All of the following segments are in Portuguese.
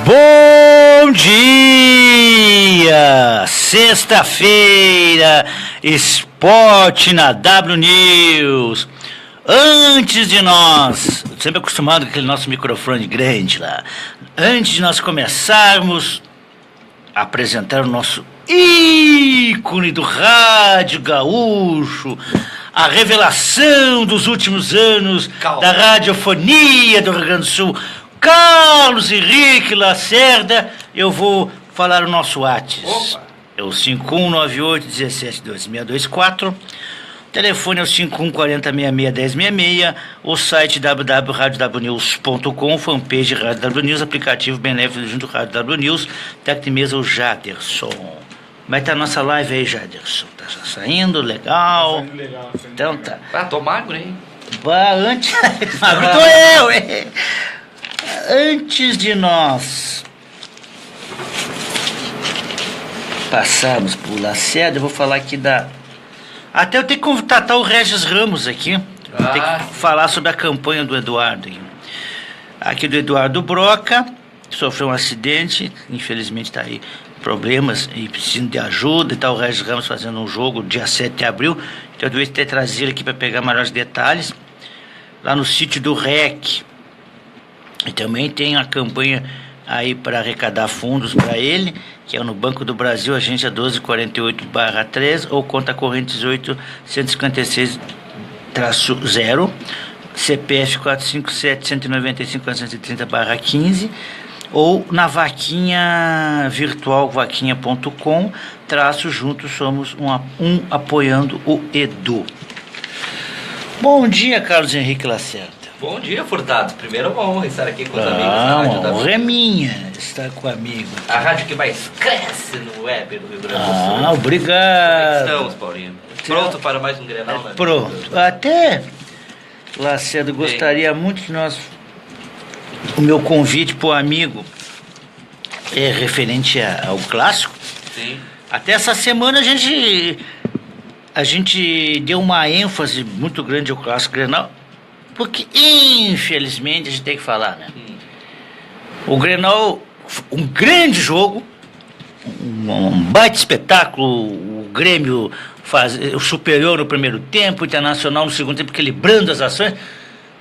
Bom dia! Sexta-feira, esporte na W News. Antes de nós, sempre acostumado com aquele nosso microfone grande lá, antes de nós começarmos a apresentar o nosso ícone do rádio gaúcho, a revelação dos últimos anos da radiofonia do Rio Grande do Sul, Carlos Henrique Lacerda, eu vou falar o nosso WhatsApp. É o 5198-172624. O telefone é o 5140-661066. O site www.radiownews.com, fanpage Rádio W News, aplicativo benéfico junto ao Rádio W News. Técnico de mesa, o Jaderson. Como é que tá a nossa live aí, Jaderson? Tá saindo legal? Tá saindo legal. Então tá. Ah, tô magro, hein? Antes... magro tô eu, hein? Antes de nós passarmos por Lacerda, eu vou falar aqui da... Até eu tenho que contatar o Regis Ramos aqui. Eu tenho que falar sobre a campanha do Eduardo. Aqui do Eduardo Broca, que sofreu um acidente, infelizmente está aí problemas e precisando de ajuda. E está o Regis Ramos fazendo um jogo dia 7 de abril. Então eu devia ter trazido ele aqui para pegar maiores detalhes. Lá no sítio do REC. E também tem a campanha aí para arrecadar fundos para ele, que é no Banco do Brasil, agência 1248/3 ou conta corrente 18.156-0, CPF 457-195-430/15, ou na vaquinha virtual, vaquinha.com, juntos somos um apoiando o Edu. Bom dia, Carlos Henrique Lacerda. Bom dia, Furtado. Primeiro, uma honra estar aqui com os amigos da Rádio da honra é minha estar com amigos. A rádio que mais cresce no web do Rio Grande do Sul. Obrigado. Como estamos, Paulinho? Pronto para mais um Grenal, né? Pronto. Até, Lacerda, gostaria muito que nós... O meu convite para o amigo é referente ao clássico. Sim. Até essa semana a gente deu uma ênfase muito grande ao clássico Grenal, porque, infelizmente, a gente tem que falar, né? O Grenal, um grande jogo, um baita espetáculo, o Grêmio superior no primeiro tempo, o Internacional no segundo tempo, equilibrando as ações,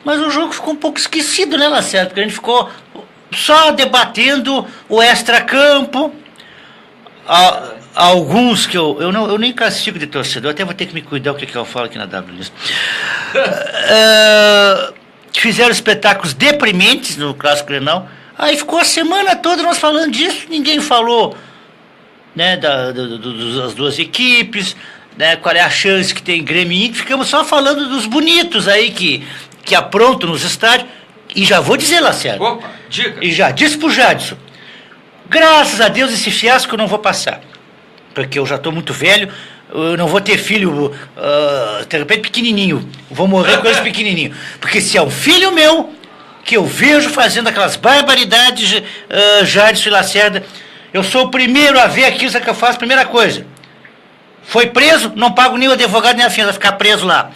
mas o jogo ficou um pouco esquecido, né, Lacerda? Porque a gente ficou só debatendo o extracampo, alguns que eu nem classifico de torcedor, até vou ter que me cuidar o que eu falo aqui na W News. Fizeram espetáculos deprimentes no Clássico Grenal. Aí ficou a semana toda nós falando disso, ninguém falou, né, das duas equipes, né, qual é a chance que tem Grêmio e Inter. Ficamos só falando dos bonitos aí que aprontam nos estádios. E já vou dizer, Lacerda. Opa, diga. E já disse pro Jadson, graças a Deus esse fiasco eu não vou passar, porque eu já estou muito velho, eu não vou ter filho, de repente pequenininho, vou morrer com eles pequenininho, porque se é um filho meu, que eu vejo fazendo aquelas barbaridades, Jadson e Lacerda, eu sou o primeiro a ver aquilo, sabe o que eu faço? Primeira coisa, foi preso, não pago nem o advogado nem a fiança, vai ficar preso lá.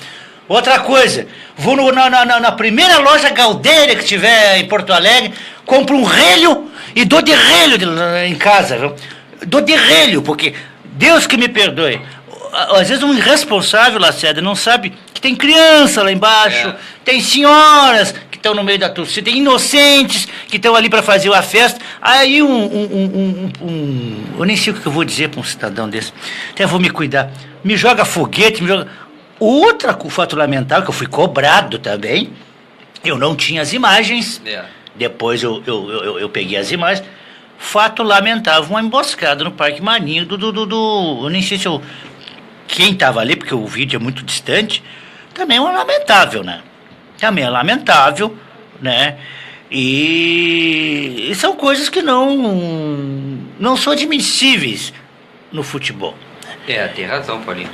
Outra coisa, vou na primeira loja Galdéria que tiver em Porto Alegre, compro um relho e dou de relho em casa, viu? Dou de relho, porque Deus que me perdoe, às vezes um irresponsável, Lacerda, não sabe que tem criança lá embaixo, tem senhoras que estão no meio da torcida, tem inocentes que estão ali para fazer a festa. Aí eu nem sei o que eu vou dizer para um cidadão desse, até vou me cuidar, me joga foguete, me joga... Outra fato lamentável, que eu fui cobrado também, eu não tinha as imagens, depois eu peguei as imagens. Fato lamentável, uma emboscada no Parque Marinho eu nem sei se quem estava ali, porque o vídeo é muito distante, também é lamentável, né? Também é lamentável, né? E são coisas que não são admissíveis no futebol. Tem razão, Paulinho.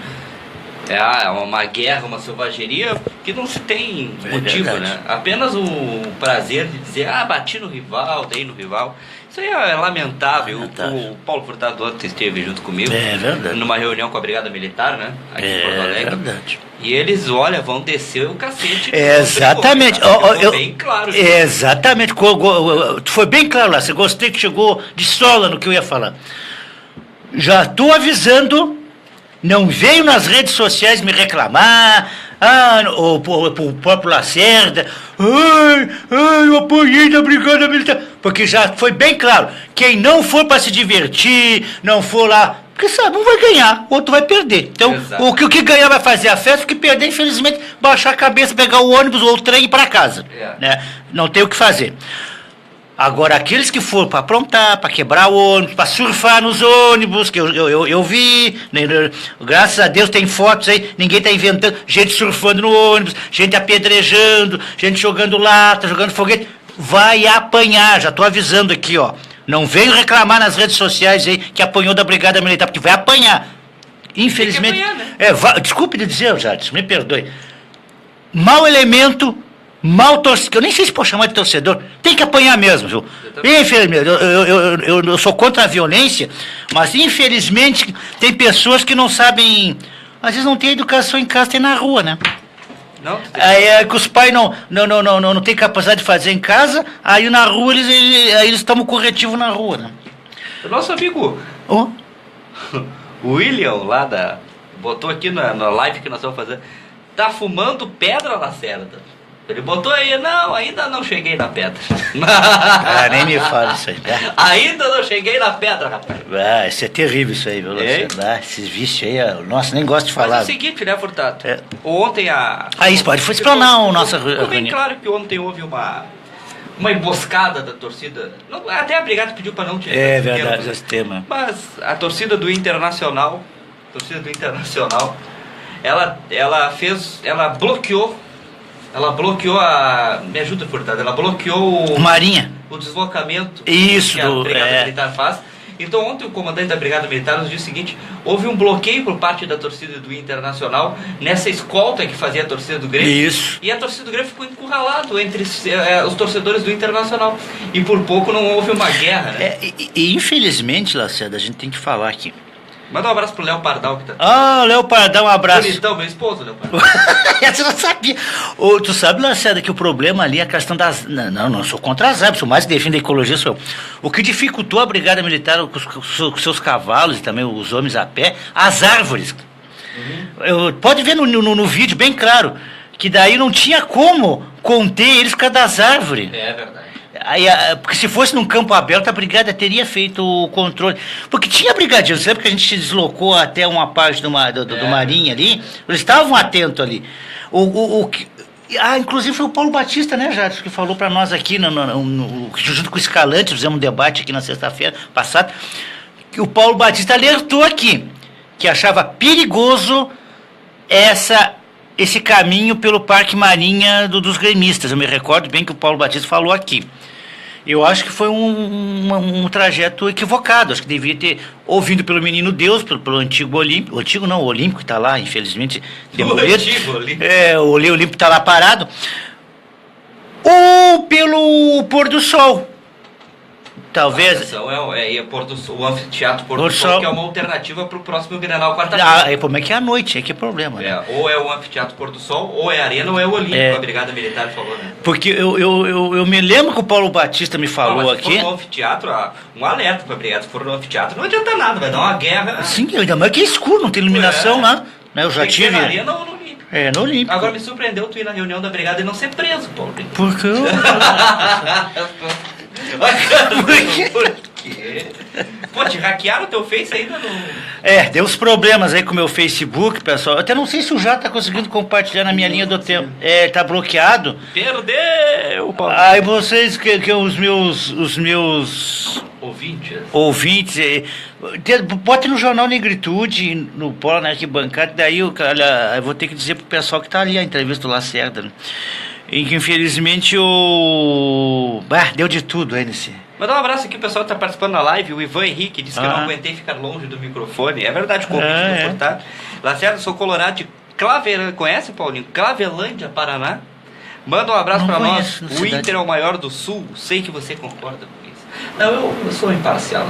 É uma guerra, uma selvageria que não se tem motivo, verdade. né? Apenas o prazer de dizer, bati no rival, dei no rival. Isso aí é lamentável. Lamentável. O Paulo Furtado ontem esteve junto comigo. É verdade. Numa reunião com a Brigada Militar, né? Aqui em Porto É Alegre. verdade. E eles, olha, vão descer o cacete. Exatamente. Ficou bem claro. Exatamente. Tu foi bem claro lá. Você gostei que chegou de sola no que eu ia falar. Já estou avisando, não veio nas redes sociais me reclamar, o próprio Lacerda, eu apoiei da Brigada Militar, porque já foi bem claro, quem não for para se divertir, não for lá, porque sabe, um vai ganhar, o outro vai perder. Então, Exato. o que ganhar vai fazer a festa, o que perder, infelizmente, baixar a cabeça, pegar o ônibus ou o trem e ir para casa. É. Né? Não tem o que fazer. Agora, aqueles que foram para aprontar, para quebrar o ônibus, para surfar nos ônibus, que eu vi, né, graças a Deus tem fotos aí, ninguém está inventando, gente surfando no ônibus, gente apedrejando, gente jogando lata, jogando foguete, vai apanhar, já estou avisando aqui, ó. Não venho reclamar nas redes sociais aí que apanhou da Brigada Militar, porque vai apanhar. Infelizmente. Tem que apanhar, né? Desculpe de dizer, Jadson, me perdoe. Mau elemento. Mal torcedor, eu nem sei se pode chamar de torcedor, tem que apanhar mesmo, viu? Infelizmente, eu sou contra a violência, mas infelizmente tem pessoas que não sabem, às vezes não tem educação em casa, tem na rua, né? Não? Aí que os pais não tem capacidade de fazer em casa, aí na rua eles tomam corretivo na rua, né? O nosso amigo Oh. o William, botou aqui na live que nós vamos fazer, tá fumando pedra, Lacerda. Ele botou aí, não, ainda não cheguei na pedra. Nem me fala isso aí. Ainda não cheguei na pedra, rapaz. Isso é terrível isso aí, viu, Luciano? Esses vícios aí, nossa, nem gosto de Mas falar. é o seguinte, né, Furtado? É. Ontem Isso pode explanar a nossa ficou bem reunião. claro que ontem houve uma emboscada da torcida. Até a Brigada pediu para não tirar É esse verdade, termo, esse tema. Mas a torcida do Internacional, ela bloqueou me ajuda, Furtado, ela bloqueou Marinha. o deslocamento Isso, que a Brigada Militar faz. Então ontem o comandante da Brigada Militar nos disse o seguinte, houve um bloqueio por parte da torcida do Internacional nessa escolta que fazia a torcida do Grêmio. Isso. E a torcida do Grêmio ficou encurralado entre os torcedores do Internacional. E por pouco não houve uma guerra, né? E infelizmente, Lacerda, a gente tem que falar aqui. Manda um abraço pro Léo Pardal que tá... Léo Pardal, um abraço. Bonitão, meu esposo, Léo Pardal. Você não sabia. Tu sabe, Lacerda, que o problema ali é a questão das... Não, sou contra as árvores, sou mais que defende a ecologia, sou eu. O que dificultou a Brigada Militar com seus cavalos e também os homens a pé, as árvores. Pode ver no vídeo bem claro, que daí não tinha como conter eles por causa das árvores. É verdade. Porque se fosse num campo aberto, a brigada teria feito o controle. Porque tinha brigadeiros, sabe que a gente se deslocou até uma parte do Marinha ali, eles estavam atentos ali. Inclusive foi o Paulo Batista, né, Jadson, que falou para nós aqui, junto com o Escalante, fizemos um debate aqui na sexta-feira passada, que o Paulo Batista alertou aqui, que achava perigoso esse caminho pelo Parque Marinha dos gremistas. Eu me recordo bem que o Paulo Batista falou aqui. Eu acho que foi um trajeto equivocado. Acho que deveria ter ouvido pelo Menino Deus, pelo antigo Olímpico. O antigo não, o Olímpico está lá, infelizmente, demolido. O antigo Olímpico. O Olímpico está lá parado. Ou pelo Pôr do Sol. Talvez. O anfiteatro Pôr do Sol, que é uma alternativa para o próximo Grenal quarta-feira. Como é que é à noite? É que é problema. Né? Ou é o anfiteatro Pôr do Sol, ou é a Arena, ou é o Olímpico, a Brigada Militar falou, né? Porque eu me lembro que o Paulo Batista me falou aqui. Se for no anfiteatro, um alerta para a Brigada. Se for no anfiteatro, não adianta nada, vai dar uma guerra. Sim, ainda mais que é escuro, não tem iluminação lá. Né? Eu já tem que tive. ser na Arena ou no Olímpico. No Olímpico. Agora me surpreendeu tu ir na reunião da Brigada e não ser preso, Paulo. Por quê? Por quê? Pô, te hackearam o teu Face ainda no... Deu uns problemas aí com o meu Facebook, pessoal. Eu até não sei se o Jato tá conseguindo compartilhar na minha linha do tempo. Tá bloqueado. Perdeu, Paulo. Aí vocês, que os meus ouvintes, bote no Jornal Negritude, no Polo, na Arquibancada, daí eu vou ter que dizer pro pessoal que tá ali a entrevista do Lacerda, né? E que infelizmente deu de tudo aí Mandar um abraço aqui, o pessoal que tá participando da live. O Ivan Henrique disse que eu não Ah. aguentei ficar longe do microfone. É verdade, o convite Ah, do é. Furtado. Lacerda, sou colorado de Claverândia. Conhece, Paulinho? Clavelândia, Paraná. Manda um abraço Não pra conheço, nós. na O cidade. Inter é o maior do Sul. Sei que você concorda com isso. Não, eu sou imparcial.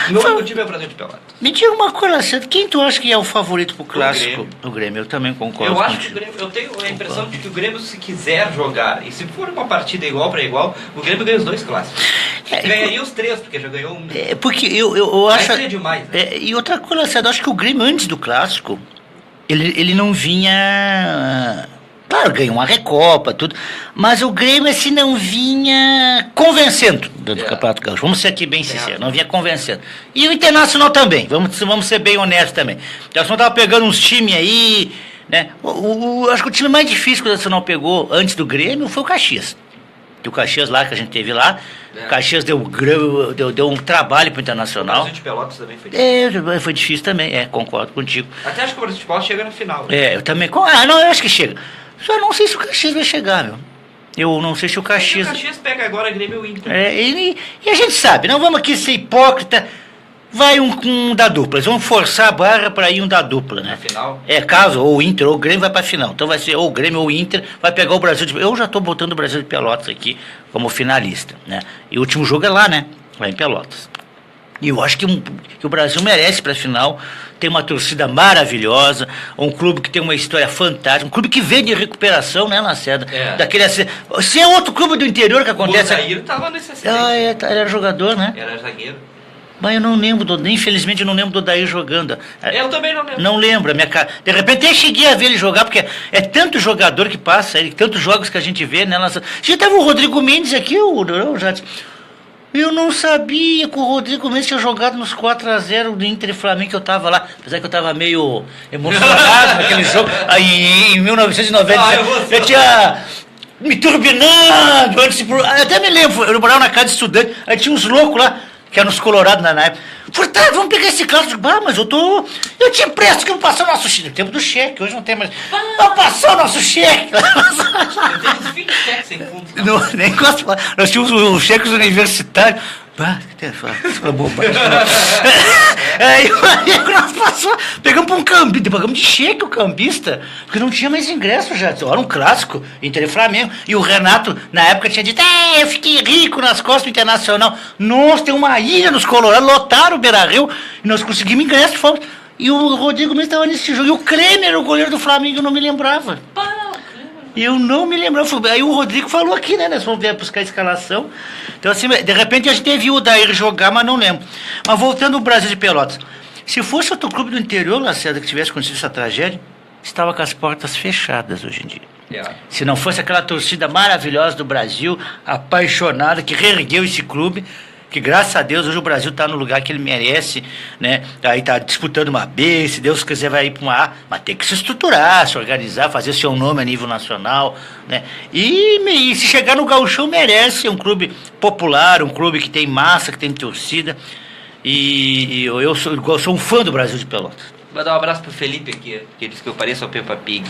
Meu único time é o Brasil de Pelotas. Me diga uma coisa, Lacerda, quem tu acha que é o favorito pro clássico? Grêmio. O Grêmio, eu também concordo Eu acho que o contigo. Grêmio, eu tenho a impressão de que o Grêmio, se quiser jogar, e se for uma partida igual para igual, o Grêmio ganha os 2 clássicos. Ganharia os 3, porque já ganhou um. É, porque eu Mas acho... seria demais, né? E outra coisa, Lacerda, eu acho que o Grêmio, antes do clássico, ele não vinha... Claro, ganhou uma Recopa, tudo, mas o Grêmio, assim, não vinha convencendo do Campeonato Gaúcho. Vamos ser aqui bem sinceros, não vinha convencendo. E o Internacional também, vamos ser bem honestos também. O Internacional estava pegando uns times aí, né? Acho que o time mais difícil que o Internacional pegou antes do Grêmio foi o Caxias. O Caxias lá, que a gente teve lá, o Caxias deu um trabalho pro O Internacional. Brasil de Pelotas também foi difícil. Foi difícil também, concordo contigo. Até acho que o Brasil de Pelotas chega na final. Eu também. Não, eu acho que chega. Só não sei se o Caxias vai chegar, meu. Eu não sei se o Caxias. O Caxias pega agora Grêmio e Inter. E a gente sabe, não vamos aqui ser hipócrita. Vai um da dupla. Eles vão forçar a barra para ir um da dupla, né? Na final. Caso ou o Inter ou o Grêmio vai para final. Então vai ser ou o Grêmio ou o Inter vai pegar o Brasil de... Eu já estou botando o Brasil de Pelotas aqui como finalista, né? E o último jogo é lá, né? Lá em Pelotas. E eu acho que o Brasil merece para a final. Tem uma torcida maravilhosa, um clube que tem uma história fantástica, um clube que vem de recuperação, né, Lacerda? Daquele, se é outro clube do interior que acontece... O Zagueiro estava nesse acidente. Ele era jogador, né? Era zagueiro. Mas eu não lembro, infelizmente eu não lembro do Odair jogando. Eu também não lembro. Não lembro, a minha cara. De repente eu cheguei a ver ele jogar, porque é tanto jogador que passa, tantos jogos que a gente vê, né? Já tava o Rodrigo Mendes aqui, eu não sabia que o Rodrigo Mendes tinha jogado nos 4-0 do Inter e Flamengo, que eu tava lá. Apesar que eu tava meio emocionado naquele jogo. Aí em 1990, eu tinha me turbinando antes de... Até me lembro, eu morava na casa de estudante, aí tinha uns loucos lá, que eram os colorados na época. Furtado, vamos pegar esse clássico. Mas eu te empresto que eu passou o nosso cheque. No tempo do cheque, hoje não tem mais. Não passou o nosso cheque. Eu tenho uns 20 cheques sem fundo. Não, nem gosto de falar. Nós tínhamos os cheques universitários. Bobagem. Aí nós passamos, pegamos para um cambista, pagamos de cheque o cambista, porque não tinha mais ingresso já. Era um clássico, Inter e Flamengo. E o Renato, na época, tinha dito: eu fiquei rico nas costas do Internacional. Nossa, tem uma ilha nos Colorados, lotaram o Beira-Rio, e nós conseguimos ingresso. Fomos. E o Rodrigo mesmo estava nesse jogo. E o Kremer, o goleiro do Flamengo, eu não me lembrava. Eu não me lembro. Aí o Rodrigo falou aqui, né? Nós vamos buscar a escalação. Então, assim, de repente a gente viu o Odair jogar, mas não lembro. Mas voltando ao Brasil de Pelotas. Se fosse outro clube do interior, Lacerda, que tivesse acontecido essa tragédia, estava com as portas fechadas hoje em dia. Se não fosse aquela torcida maravilhosa do Brasil, apaixonada, que reergueu esse clube, que graças a Deus hoje o Brasil está no lugar que ele merece, né? Aí está disputando uma B, se Deus quiser vai ir para uma A, mas tem que se estruturar, se organizar, fazer seu nome a nível nacional, né? E se chegar no Gauchão merece, é um clube popular, um clube que tem massa, que tem torcida, e eu sou um fã do Brasil de Pelotas. Vou dar um abraço pro Felipe aqui, que disse que eu pareço a Peppa Pig.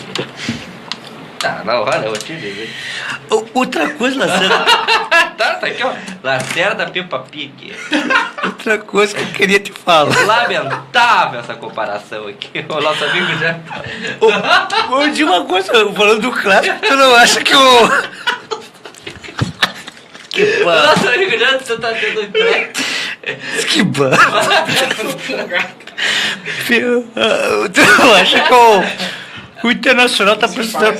Tá, na hora, eu te digo. Outra coisa, Lacerda. Tá aqui, ó. Lacerda Peppa Pig. Outra coisa que eu queria te falar. Lamentável essa comparação aqui. O nosso amigo já. Eu digo uma coisa, falando do clássico, tu não acha que o. Que O pano. nosso amigo já você tá tendo um treco. Que pano. Tu não acha que o Internacional tá precisando.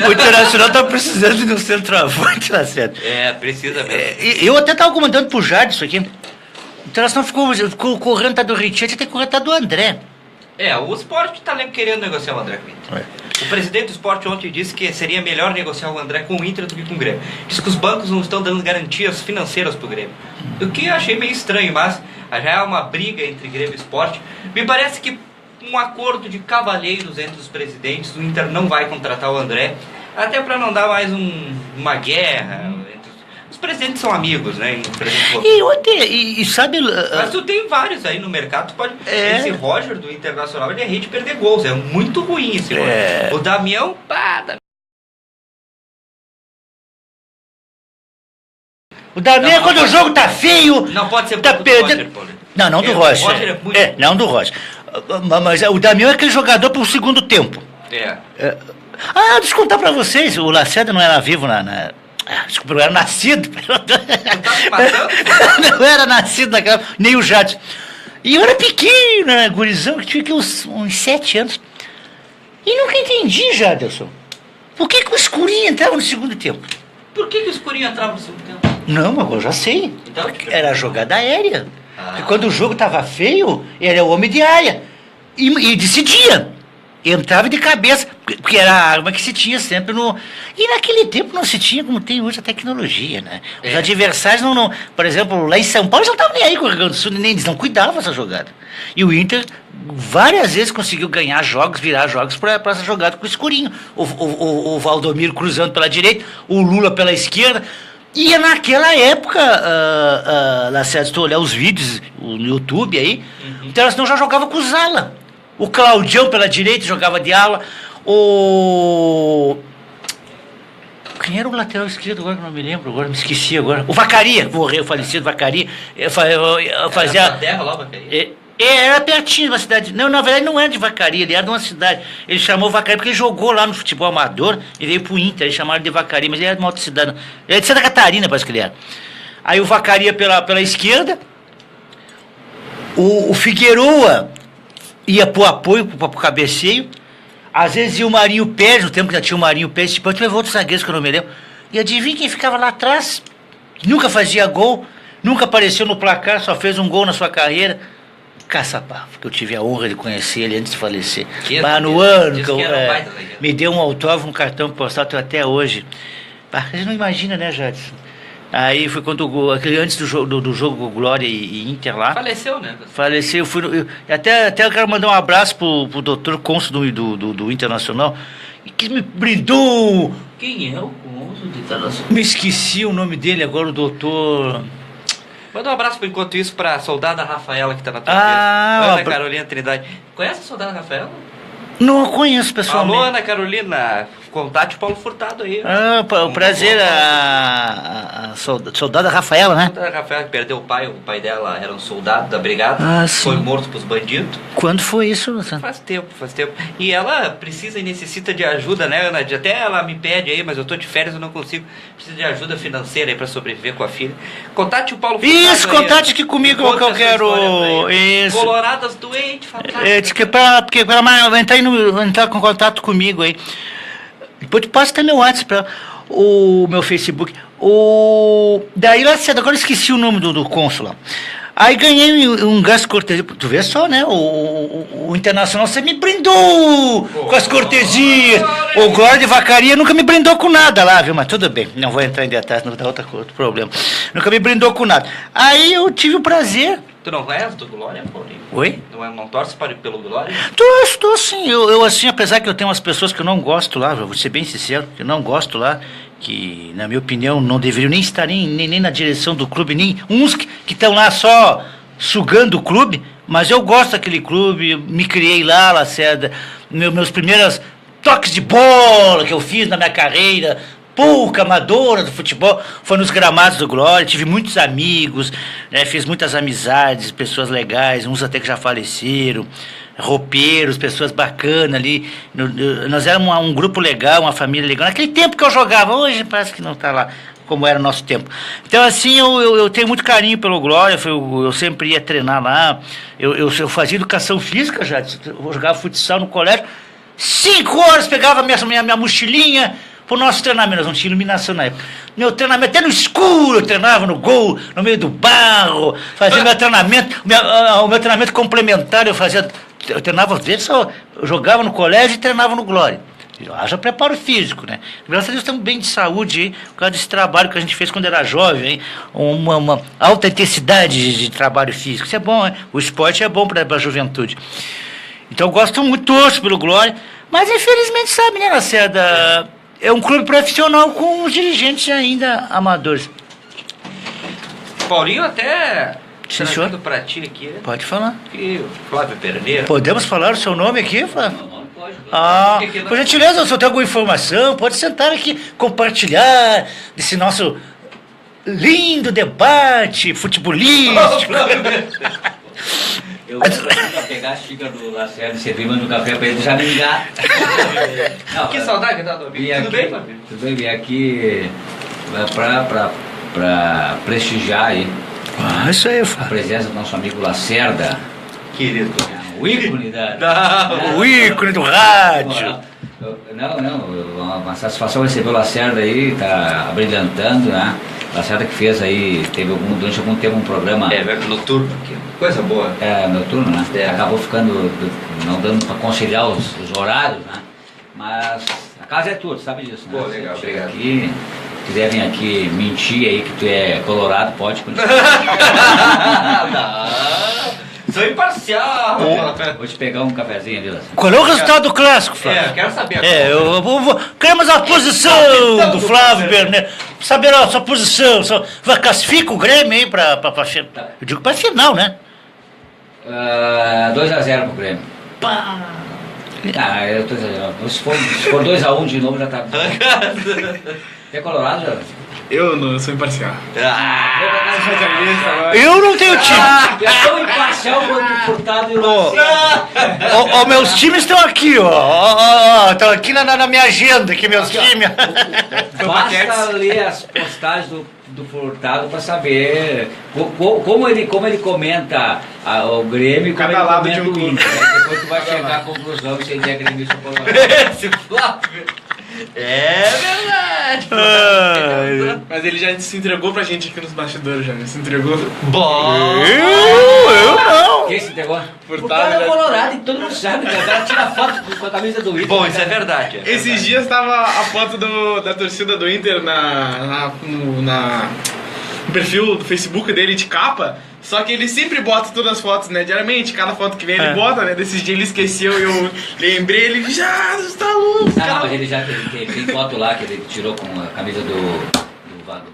O Internacional tá precisando de um centroavante, tá certo? Precisa mesmo. Eu até tava comentando pro Jade isso aqui. O Internacional ficou correndo tá do Richard, tem que correr tá do André. O Sport tá querendo negociar o André com o Inter. O presidente do Sport ontem disse que seria melhor negociar o André com o Inter do que com o Grêmio. Diz que os bancos não estão dando garantias financeiras pro Grêmio. O que eu achei meio estranho, mas já é uma briga entre Grêmio e Sport. Me parece que um acordo de cavalheiros entre os presidentes, o Inter não vai contratar o André, até para não dar mais uma guerra. Os presidentes são amigos, né? E sabe... Mas tu tem vários aí no mercado, tu pode... Esse Roger do Internacional, ele é rei de perder gols, é muito ruim esse Roger. O Damião, O Damião, quando o jogo tá feio... Não pode ser tá do perdendo. Roger, Paulinho. Não do O Roger. Roger é muito... Não do Roger. Mas o Damião é aquele jogador pro segundo tempo. Deixa eu contar pra vocês, o Lacerda não era vivo desculpa, eu era nascido. Não era nascido naquela... Nem o Jadson. E eu era pequeno, né, gurizão, que tinha uns 7 anos. E nunca entendi, Jaderson. Por que o Escurinho entrava no segundo tempo? Por que o Escurinho entrava no segundo tempo? Não, mas eu já sei. Então, era a jogada aérea. Porque quando o jogo tava feio, ele era o homem de área. E decidia. Entrava de cabeça, porque era a arma que se tinha sempre no... E naquele tempo não se tinha como tem hoje a tecnologia, né? Os adversários não... Por exemplo, lá em São Paulo, eles não estavam nem aí com o Rio Grande do Sul, nem eles não cuidavam dessa jogada. E o Inter várias vezes conseguiu ganhar jogos, virar jogos para essa jogada com o Escurinho. O Valdomiro cruzando pela direita, o Lula pela esquerda. E naquela época, Lacerda, se tu olhar os vídeos no YouTube aí, então senão já jogava com o Zala. O Claudião pela direita jogava de ala. Quem era o lateral esquerdo agora que não me lembro, agora me esqueci agora. O Vacaria, morreu, falecido Vacaria. Eu fazia... Era terra lá, Vacaria? Era pertinho de uma cidade. Não, na verdade não era de Vacaria, ele era de uma cidade. Ele chamou Vacaria porque ele jogou lá no futebol amador e veio pro Inter, eles chamaram de Vacaria, mas ele era de uma outra cidade. Ele era de Santa Catarina, parece que ele era. Aí o Vacaria pela esquerda, o Figueroa ia pro apoio, pro cabeceio. Às vezes ia o Marinho Pérez, no tempo que já tinha o Marinho Pérez, depois levou outros zagueiros que eu não me lembro. E adivinha quem ficava lá atrás? Nunca fazia gol, nunca apareceu no placar, só fez um gol na sua carreira. Caçapava, que eu tive a honra de conhecer ele antes de falecer. Mas no ano que eu, me deu um autógrafo, um cartão postal, tenho até hoje. A gente não imagina, né, Jadson? Aí foi quando aquele antes do jogo Glória e Inter lá. Faleceu, né? Faleceu. Até eu quero mandar um abraço pro doutor cônsul do Internacional, que me brindou. Quem é o cônsul do Internacional? Me esqueci o nome dele agora, o doutor. Manda um abraço por enquanto isso pra soldada Rafaela que tá na tua vida. Ana Carolina Trindade. Conhece a soldada Rafaela? Não conheço pessoalmente. Alô, Ana Carolina, contate o Paulo Furtado aí. O prazer, a soldada Rafaela, né? A soldada Rafaela que perdeu o pai dela era um soldado da brigada, foi morto pros bandidos. Quando foi isso, Luciano? Faz tempo. E ela precisa e necessita de ajuda, né, Ana? Até ela me pede aí, mas eu tô de férias, eu não consigo. Precisa de ajuda financeira aí pra sobreviver com a filha. Contate o Paulo Furtado. Isso, contate aqui comigo que eu quero. Isso. Coloradas doentes, porque pra entrar com contato comigo aí. Depois tu passa até meu WhatsApp, o meu Facebook. Daí lá cedo, agora eu esqueci o nome do cônsul lá. Aí ganhei um gasto cortesia. Tu vê só, né? O Internacional, você me brindou com as cortesias. O Glória de Vacaria nunca me brindou com nada lá, viu? Mas tudo bem, não vou entrar em detalhes, não dá outro problema. Nunca me brindou com nada. Aí eu tive o prazer. Tu não és do Glória, Paulinho? Oi? Não torce pelo Glória? Tô sim. Eu assim, apesar que eu tenho umas pessoas que eu não gosto lá, vou ser bem sincero, que eu não gosto lá, que na minha opinião não deveriam nem estar nem na direção do clube, nem uns que estão lá só sugando o clube, mas eu gosto daquele clube, eu me criei lá, Lacerda, meus primeiros toques de bola que eu fiz na minha carreira, pouca amadora do futebol, foi nos gramados do Glória, tive muitos amigos, né, fiz muitas amizades, pessoas legais, uns até que já faleceram, roupeiros, pessoas bacanas ali, nós éramos um grupo legal, uma família legal, naquele tempo que eu jogava, hoje parece que não está lá, como era o nosso tempo. Então assim, eu tenho muito carinho pelo Glória, eu sempre ia treinar lá, eu fazia educação física já, eu jogava futsal no colégio, 5 horas pegava minha mochilinha, pro nosso treinamento, nós não tinha iluminação na época. Meu treinamento, até no escuro, eu treinava no gol, no meio do barro, fazia meu treinamento, o meu treinamento complementar, eu treinava, às vezes eu jogava no colégio e treinava no Glória. Haja preparo físico, né? Graças a Deus estamos bem de saúde aí, por causa desse trabalho que a gente fez quando era jovem, hein? Uma alta intensidade de trabalho físico. Isso é bom, né? O esporte é bom para a juventude. Então eu gosto muito, torço pelo Glória, mas infelizmente, sabe, né, Lacerda? É um clube profissional com os dirigentes ainda amadores. Paulinho, até Sim, senhor. Pra ti aqui. Pode falar. Aqui, Flávio Perneira. Podemos falar o seu nome aqui, Flávio? Não pode. Por gentileza, se eu tenho alguma informação, pode sentar aqui, compartilhar desse nosso lindo debate futebolístico. Eu vou pegar a xícara do Lacerda e servir no café pra ele já me ligar. Que saudade que tá do amigo. Tudo bem, Fabinho? Tudo bem, vim aqui pra prestigiar aí Isso aí, a Flávio. presença do nosso amigo Lacerda, Querido. o ícone da... Não. O ícone do rádio. Uma satisfação receber o Lacerda aí, tá abrilhantando, né? Lacerda que fez aí, durante algum tempo um programa Noturno aqui. Coisa boa. Noturno, né? É. Acabou ficando, não dando pra conciliar os horários, né? Mas a casa é tua, tu sabe disso, né? Pô, legal, Chega obrigado. aqui, quiser vir aqui mentir aí que tu é colorado, pode continuar. Sou imparcial. Vou te pegar um cafezinho ali, Lacerda. Qual é o resultado do clássico, Flávio? Eu quero saber agora. Queremos a posição Capitão do do Flávio Cruzeiro. Bernet. Saber a sua posição. Classifica o Grêmio, hein, pra eu digo pra final, né? 2-0 pro Grêmio. Pá. Eu tô exagerando. Se for 2-1 de novo já tá. É colorado, já? Eu não sou imparcial. Eu não tenho time. É tão imparcial quanto o Furtado e o Lacerda. Meus times estão aqui, ó. Estão aqui na minha agenda, aqui meus times. Basta ler as postagens do Furtado para saber como ele comenta o Grêmio e como Cada ele lado comenta de um o clube. Inter. Aí depois tu vai chegar à conclusão se ele é gremista ou colorado. Esse Flávio. É verdade. Mas ele já se entregou pra gente aqui nos bastidores, já. Se entregou. Bom. Eu não. Quem se entregou? Furtado, é né? colorado e todo mundo sabe, cara. O cara tira foto com a camisa do Inter. Bom, isso é verdade. Esses dias tava a foto da torcida do Inter no perfil do Facebook dele de capa. Só que ele sempre bota todas as fotos, né? Diariamente, cada foto que vem ele bota, né? Desses dias ele esqueceu e eu lembrei, ele já está louco. Não, mas ele já tem foto lá que ele tirou com a camisa do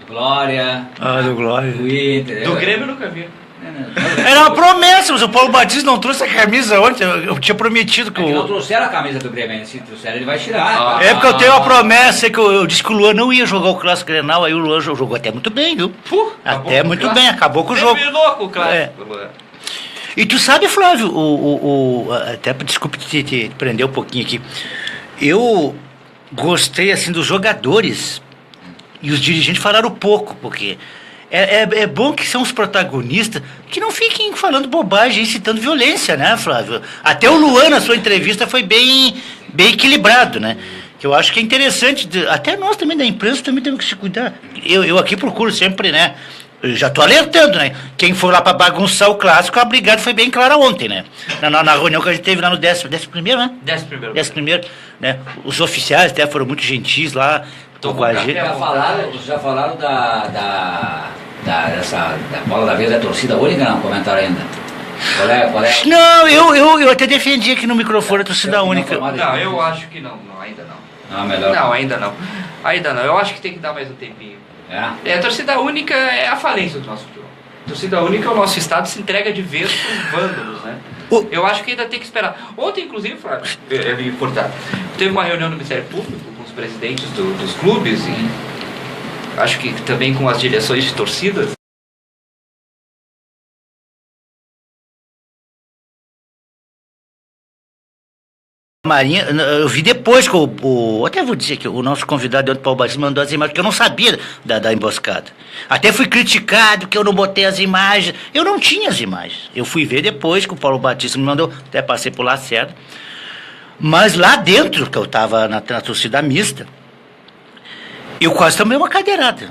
Glória, Do Glória. do Inter. Do Grêmio eu nunca vi. Era uma promessa, mas o Paulo Batista não trouxe a camisa ontem. Eu tinha prometido que É que não o. trouxeram a camisa do Grêmio ainda. Se trouxeram, ele vai tirar. É porque eu tenho uma promessa que eu disse que o Luan não ia jogar o Clássico Grenal, aí o Luan jogou até muito bem, viu? Acabou Até com o muito clássico. bem, acabou com o jogo. Terminou com o clássico. E tu sabe, Flávio, até desculpe te prender um pouquinho aqui. Eu gostei assim dos jogadores e os dirigentes falaram pouco, porque é bom que são os protagonistas que não fiquem falando bobagem e citando violência, né, Flávio? Até o Luan, na sua entrevista, foi bem equilibrado, né? Que eu acho que é interessante, até nós também da imprensa também temos que se cuidar. Eu aqui procuro sempre, né? Eu já tô alertando, né? Quem for lá pra bagunçar o clássico, a brigada foi bem clara ontem, né? Na reunião que a gente teve lá no 11º, né? 11º, né? Os oficiais até foram muito gentis lá. Tô com a com gente. Já falaram da bola da vez da torcida única, não? Comentaram ainda. Qual é? Não, eu até defendi aqui no microfone a torcida única. Não, eu acho que não, ainda não. Não, melhor. Não, ainda não. Ainda não. Eu acho que tem que dar mais um tempinho. É? A torcida única é a falência do nosso futebol. A torcida única é o nosso estado se entrega de vez para os vândalos, né? Eu acho que ainda tem que esperar. Ontem, inclusive, Flávio, eu vi importar. Teve uma reunião no Ministério Público com os presidentes dos clubes e acho que também com as direções de torcidas. Marinha, eu vi depois que até vou dizer que o nosso convidado ontem, Paulo Batista, mandou as imagens, porque eu não sabia da emboscada. Até fui criticado que eu não botei as imagens. Eu não tinha as imagens. Eu fui ver depois que o Paulo Batista me mandou, até passei por Lacerda. Mas lá dentro, que eu estava na torcida mista, eu quase tomei uma cadeirada.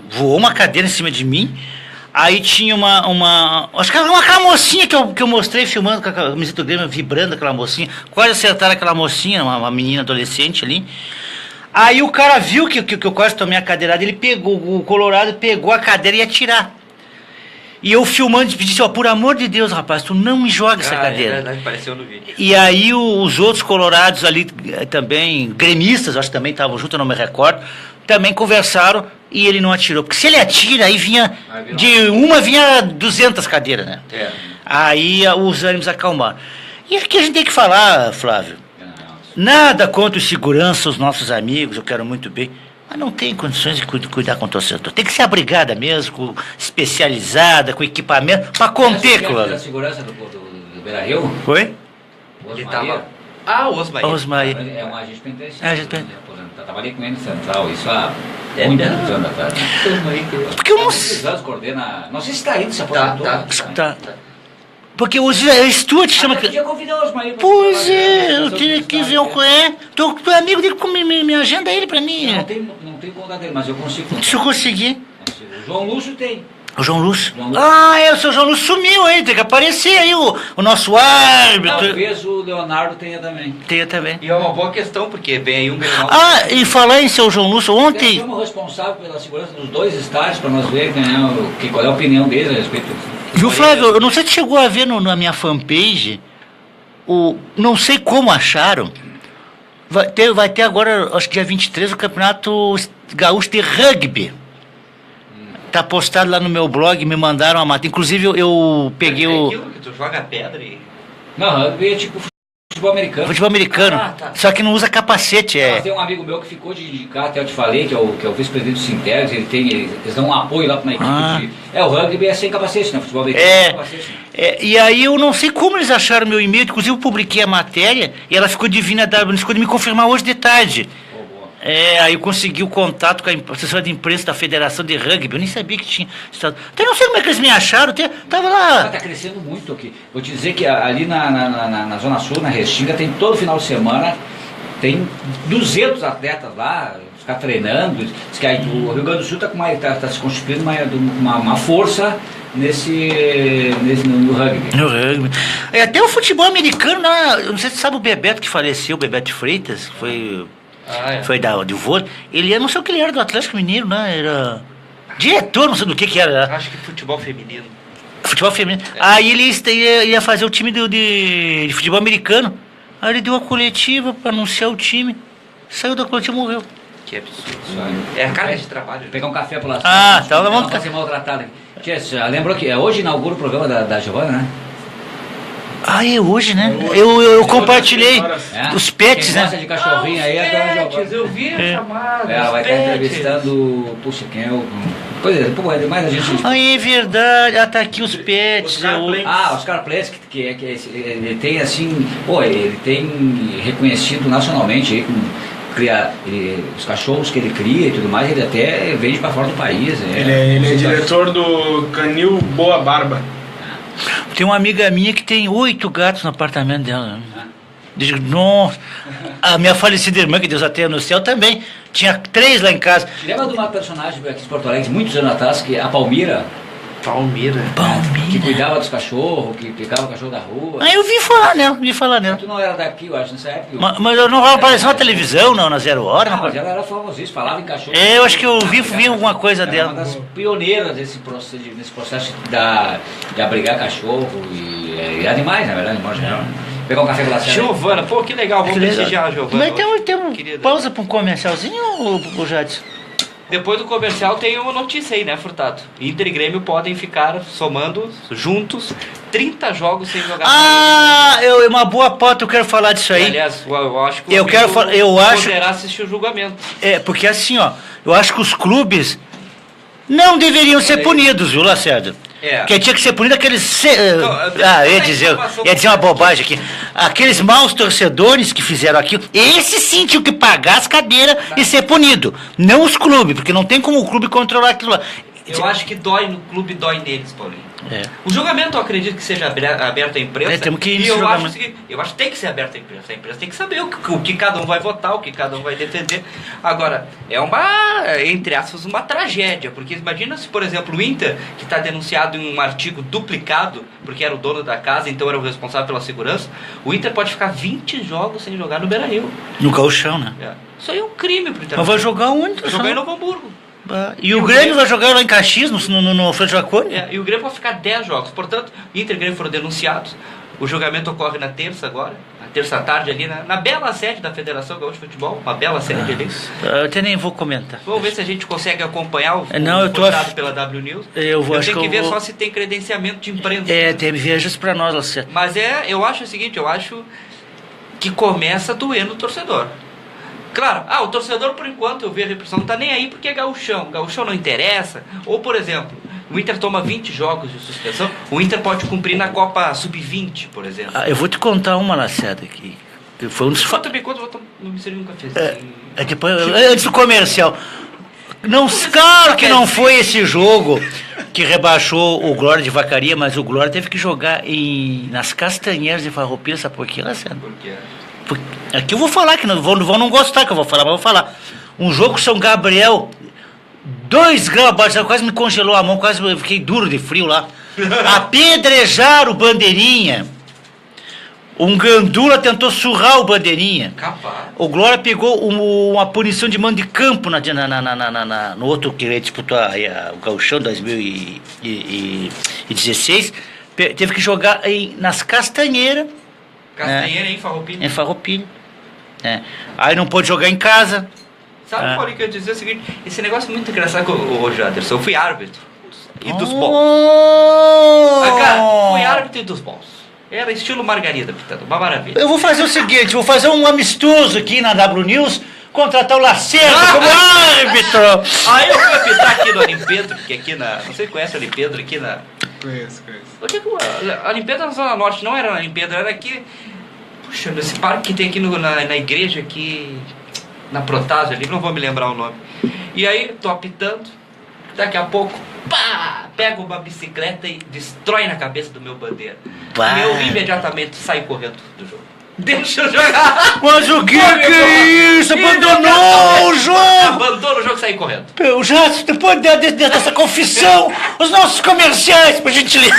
Voou uma cadeira em cima de mim. Aí tinha acho que era aquela mocinha que eu mostrei filmando com a camiseta do Grêmio, vibrando aquela mocinha. Quase acertaram aquela mocinha, uma menina adolescente ali. Aí o cara viu que eu quase tomei a cadeirada, ele pegou, o Colorado pegou a cadeira e ia tirar. E eu filmando, disse, ó, por amor de Deus, rapaz, tu não me joga essa cadeira. É verdade, apareceu no vídeo. E aí os outros colorados ali também, gremistas, acho que também estavam juntos, eu não me recordo, também conversaram e ele não atirou. Porque se ele atira, aí vinha, vinha 200 cadeiras, né? É. Aí os ânimos acalmaram. E aqui a gente tem que falar, Flávio, nada contra os seguranças, os nossos amigos, eu quero muito bem. Mas não tem condições de cuidar com o torcedor. Tem que ser a brigada mesmo, especializada, com equipamento, para conter, Cláudio. Cláudio. A segurança do Beira-Rio? Foi? Ele tava... Ah, o Osmair. Osmair. É um agente penitenciário. É, agente Eu trabalhei com ele no Central, isso há É muitos mesmo? anos atrás. Porque eu não Há sei. muitos anos coordena. Não sei se está indo, se aposentou. Tá. Porque o Stuart chama... Podia convidar o Osmair. Pois é, eu tinha que ver o que é. Tu é amigo dele, como me agenda ele pra mim. Não tem contato dele, mas eu consigo. Se eu conseguir. O João Lúcio tem. O João Lúcio? João Lúcio. O seu João Lúcio sumiu aí, tem que aparecer aí o nosso árbitro. Talvez o Leonardo tenha também. Tem também. E é uma boa questão, porque vem aí um Grenal. E falar em seu João Lúcio, Nós ontem... somos responsáveis pela segurança dos dois estádios para nós ver qual é a opinião deles a respeito disso. Viu, Flávio, eu não sei se chegou a ver na minha fanpage, não sei como acharam, vai ter agora, acho que dia 23, o Campeonato Gaúcho de Rugby. Tá postado lá no meu blog, me mandaram a matéria. Inclusive eu peguei É aquilo que tu joga pedra e... Não, rugby é tipo futebol americano. futebol americano, Tá. só que não usa capacete, Tem um amigo meu que ficou de indicar, até eu te falei, que é o vice-presidente do Sintex, eles dão um apoio lá para uma equipe o rugby é sem capacete, né? Futebol americano é sem capacete. Né? E aí eu não sei como eles acharam meu e-mail, inclusive eu publiquei a matéria e ela ficou divina, ficou de me confirmar hoje de tarde. Aí eu consegui o contato com a assessora de imprensa da Federação de Rugby, eu nem sabia que tinha estado. Então eu não sei como é que eles me acharam, tava lá. Está crescendo muito aqui. Vou te dizer que ali na Zona Sul, na Restinga, tem todo final de semana, tem 200 atletas lá, ficar treinando. Diz que aí, o Rio Grande do Sul está se constituindo uma força no rugby. No rugby. Até o futebol americano, eu não sei se você sabe o Bebeto que faleceu, o Bebeto Freitas, foi de vôlei. Ele não sei o que ele era do Atlético Mineiro, né? Era diretor, não sei do que era. Acho que futebol feminino. Futebol feminino. Aí ele ia fazer o time de futebol americano. Aí ele deu uma coletiva para anunciar o time. Saiu da coletiva e morreu. Que absurdo. É a cara de trabalho. Vou pegar um café por lá. Tá, vamos fazer maltratado aqui. Tia, você lembrou que hoje inaugura o programa da Giovana, né? É hoje, né? Eu compartilhei os pets, Quem né? gosta de cachorrinho aí, é Pets, eu vi a chamada. ela vai estar entrevistando. Puxa, quem é o. Pois é, pô, mais a gente. É verdade. Tá aqui os pets. Oscar Plesk, que ele tem assim. Ele tem reconhecido nacionalmente aí os cachorros que ele cria e tudo mais, ele até vende para fora do país. Ele é diretor do Canil Boa Barba. Tem uma amiga minha que tem 8 gatos no apartamento dela. Digo, nossa. A minha falecida irmã, que Deus a tenha no céu, também. Tinha 3 lá em casa. Lembra de uma personagem aqui de Porto Alegre, muitos anos atrás, que a Palmira, que cuidava dos cachorros, que pegava o cachorro da rua. Eu vi falar nela. Tu não era daqui, eu acho, nessa época. Mas eu não apareceu na televisão, não, na 0 Hora. Mas ela era famosíssima, falava em cachorro. Eu acho que eu vi alguma coisa Era dela. uma das pioneiras nesse processo de abrigar cachorro e animais, na verdade, de modo geral. Pegar um café glaciado. Giovana, pô, que legal, vamos prestigiar a Giovana. Mas tem um Querida. pausa para um comercialzinho, ou Jadson? Depois do comercial tem uma notícia aí, né, Furtado? Inter e Grêmio podem ficar somando juntos 30 jogos sem jogar. Uma boa pauta, eu quero falar disso aí. Aliás, eu acho que poderá assistir o julgamento. Porque assim, eu acho que os clubes não deveriam ser punidos, viu, Lacerda? Quem tinha que ser punido aqueles... ia dizer uma bobagem aqui. Aqueles maus torcedores que fizeram aquilo, esses sim tinham que pagar as cadeiras e ser punido. Não os clubes, porque não tem como o clube controlar aquilo lá. Eu acho que dói no clube, dói neles, Paulinho. O julgamento eu acredito que seja aberto à imprensa. Temos que ir e eu acho que tem que ser aberto à imprensa. A imprensa tem que saber o que cada um vai votar, o que cada um vai defender. Agora, é entre aspas, uma tragédia. Porque imagina se, por exemplo, o Inter, que está denunciado em um artigo duplicado, porque era o dono da casa, então era o responsável pela segurança, o Inter pode ficar 20 jogos sem jogar no Beira-Rio. No Gauchão, né? Isso aí é um crime pro Inter. Mas vai jogar onde? Vai jogar em Novo Hamburgo. E o Grêmio vai jogar lá em Caxias, no Frente Jacone? E o Grêmio vai ficar 10 jogos. Portanto, Inter e Grêmio foram denunciados. O julgamento ocorre na terça agora. Na terça tarde ali, na bela sede da Federação Gaúcha de Futebol. Uma bela sede ali. Eu até nem vou comentar. Vamos ver se a gente consegue acompanhar o eu tô pela W News. Eu tenho que ver só se tem credenciamento de imprensa. Tem viagens pra nós, Lacerda. Mas eu acho o seguinte, eu acho que começa doendo o torcedor. Claro, o torcedor, por enquanto, eu vejo a repressão, não tá nem aí porque é gauchão. Gauchão não interessa. Ou, por exemplo, o Inter toma 20 jogos de suspensão, o Inter pode cumprir na Copa Sub-20, por exemplo. Eu vou te contar uma, Lacerda, aqui. Foi um dos Enquanto me conta, eu vou me servir um cafezinho. Depois, antes do comercial. Não, claro que não foi esse jogo que rebaixou o Glória de Vacaria, mas o Glória teve que jogar nas Castanheiras de Farroupilha, sabe por quê, Lacerda? Por quê? Aqui eu vou falar, que vão não gostar que eu vou falar, mas eu vou falar. Um jogo São Gabriel, 2 graus abaixo, quase me congelou a mão, quase eu fiquei duro de frio lá. Apedrejaram o Bandeirinha. Um gandula tentou surrar o Bandeirinha. Capaz. O Glória pegou uma punição de mando de campo no outro que ele disputou o Gauchão 2016. Teve que jogar nas Castanheiras. Castanheira em Farroupilha. Em Farroupilha. Aí não pôde jogar em casa. Sabe, Paulinho, que eu ia dizer o seguinte? Esse negócio é muito engraçado, ô Janderson. Eu fui árbitro. E dos bons. Cara, fui árbitro e dos bons. Era estilo Margarida, pitando, uma maravilha. Eu vou fazer o seguinte, vou fazer um amistoso aqui na W News, contratar o Lacerda como árbitro. Aí eu fui apitar aqui no Olimpedro, que aqui não sei se conhece o Olimpedro, aqui na... Conheço. A Olimpedro na Zona Norte, não era na Olimpedro, era aqui... Puxa, nesse parque que tem aqui na igreja, aqui... Na Protásio ali, não vou me lembrar o nome. E aí, tô apitando, daqui a pouco... Pá! Pega uma bicicleta e destrói na cabeça do meu bandeira. Pá. E eu imediatamente saio correndo do jogo. Deixa eu jogar! Mas o que é isso? Abandonou o jogo! Abandono o jogo e saí correndo. Já, depois dessa confissão, os nossos comerciais, por gentileza.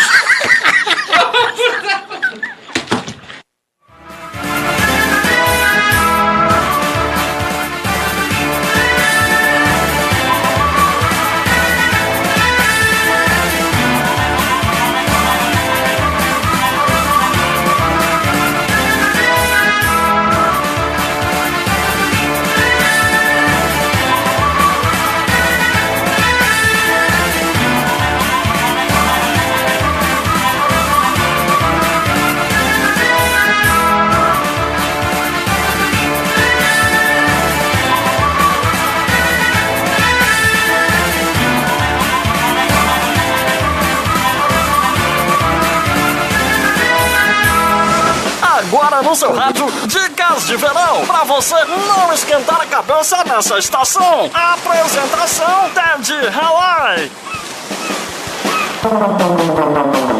Agora no seu rádio, dicas de verão, pra você não esquentar a cabeça nessa estação. Apresentação Ted Hawaii.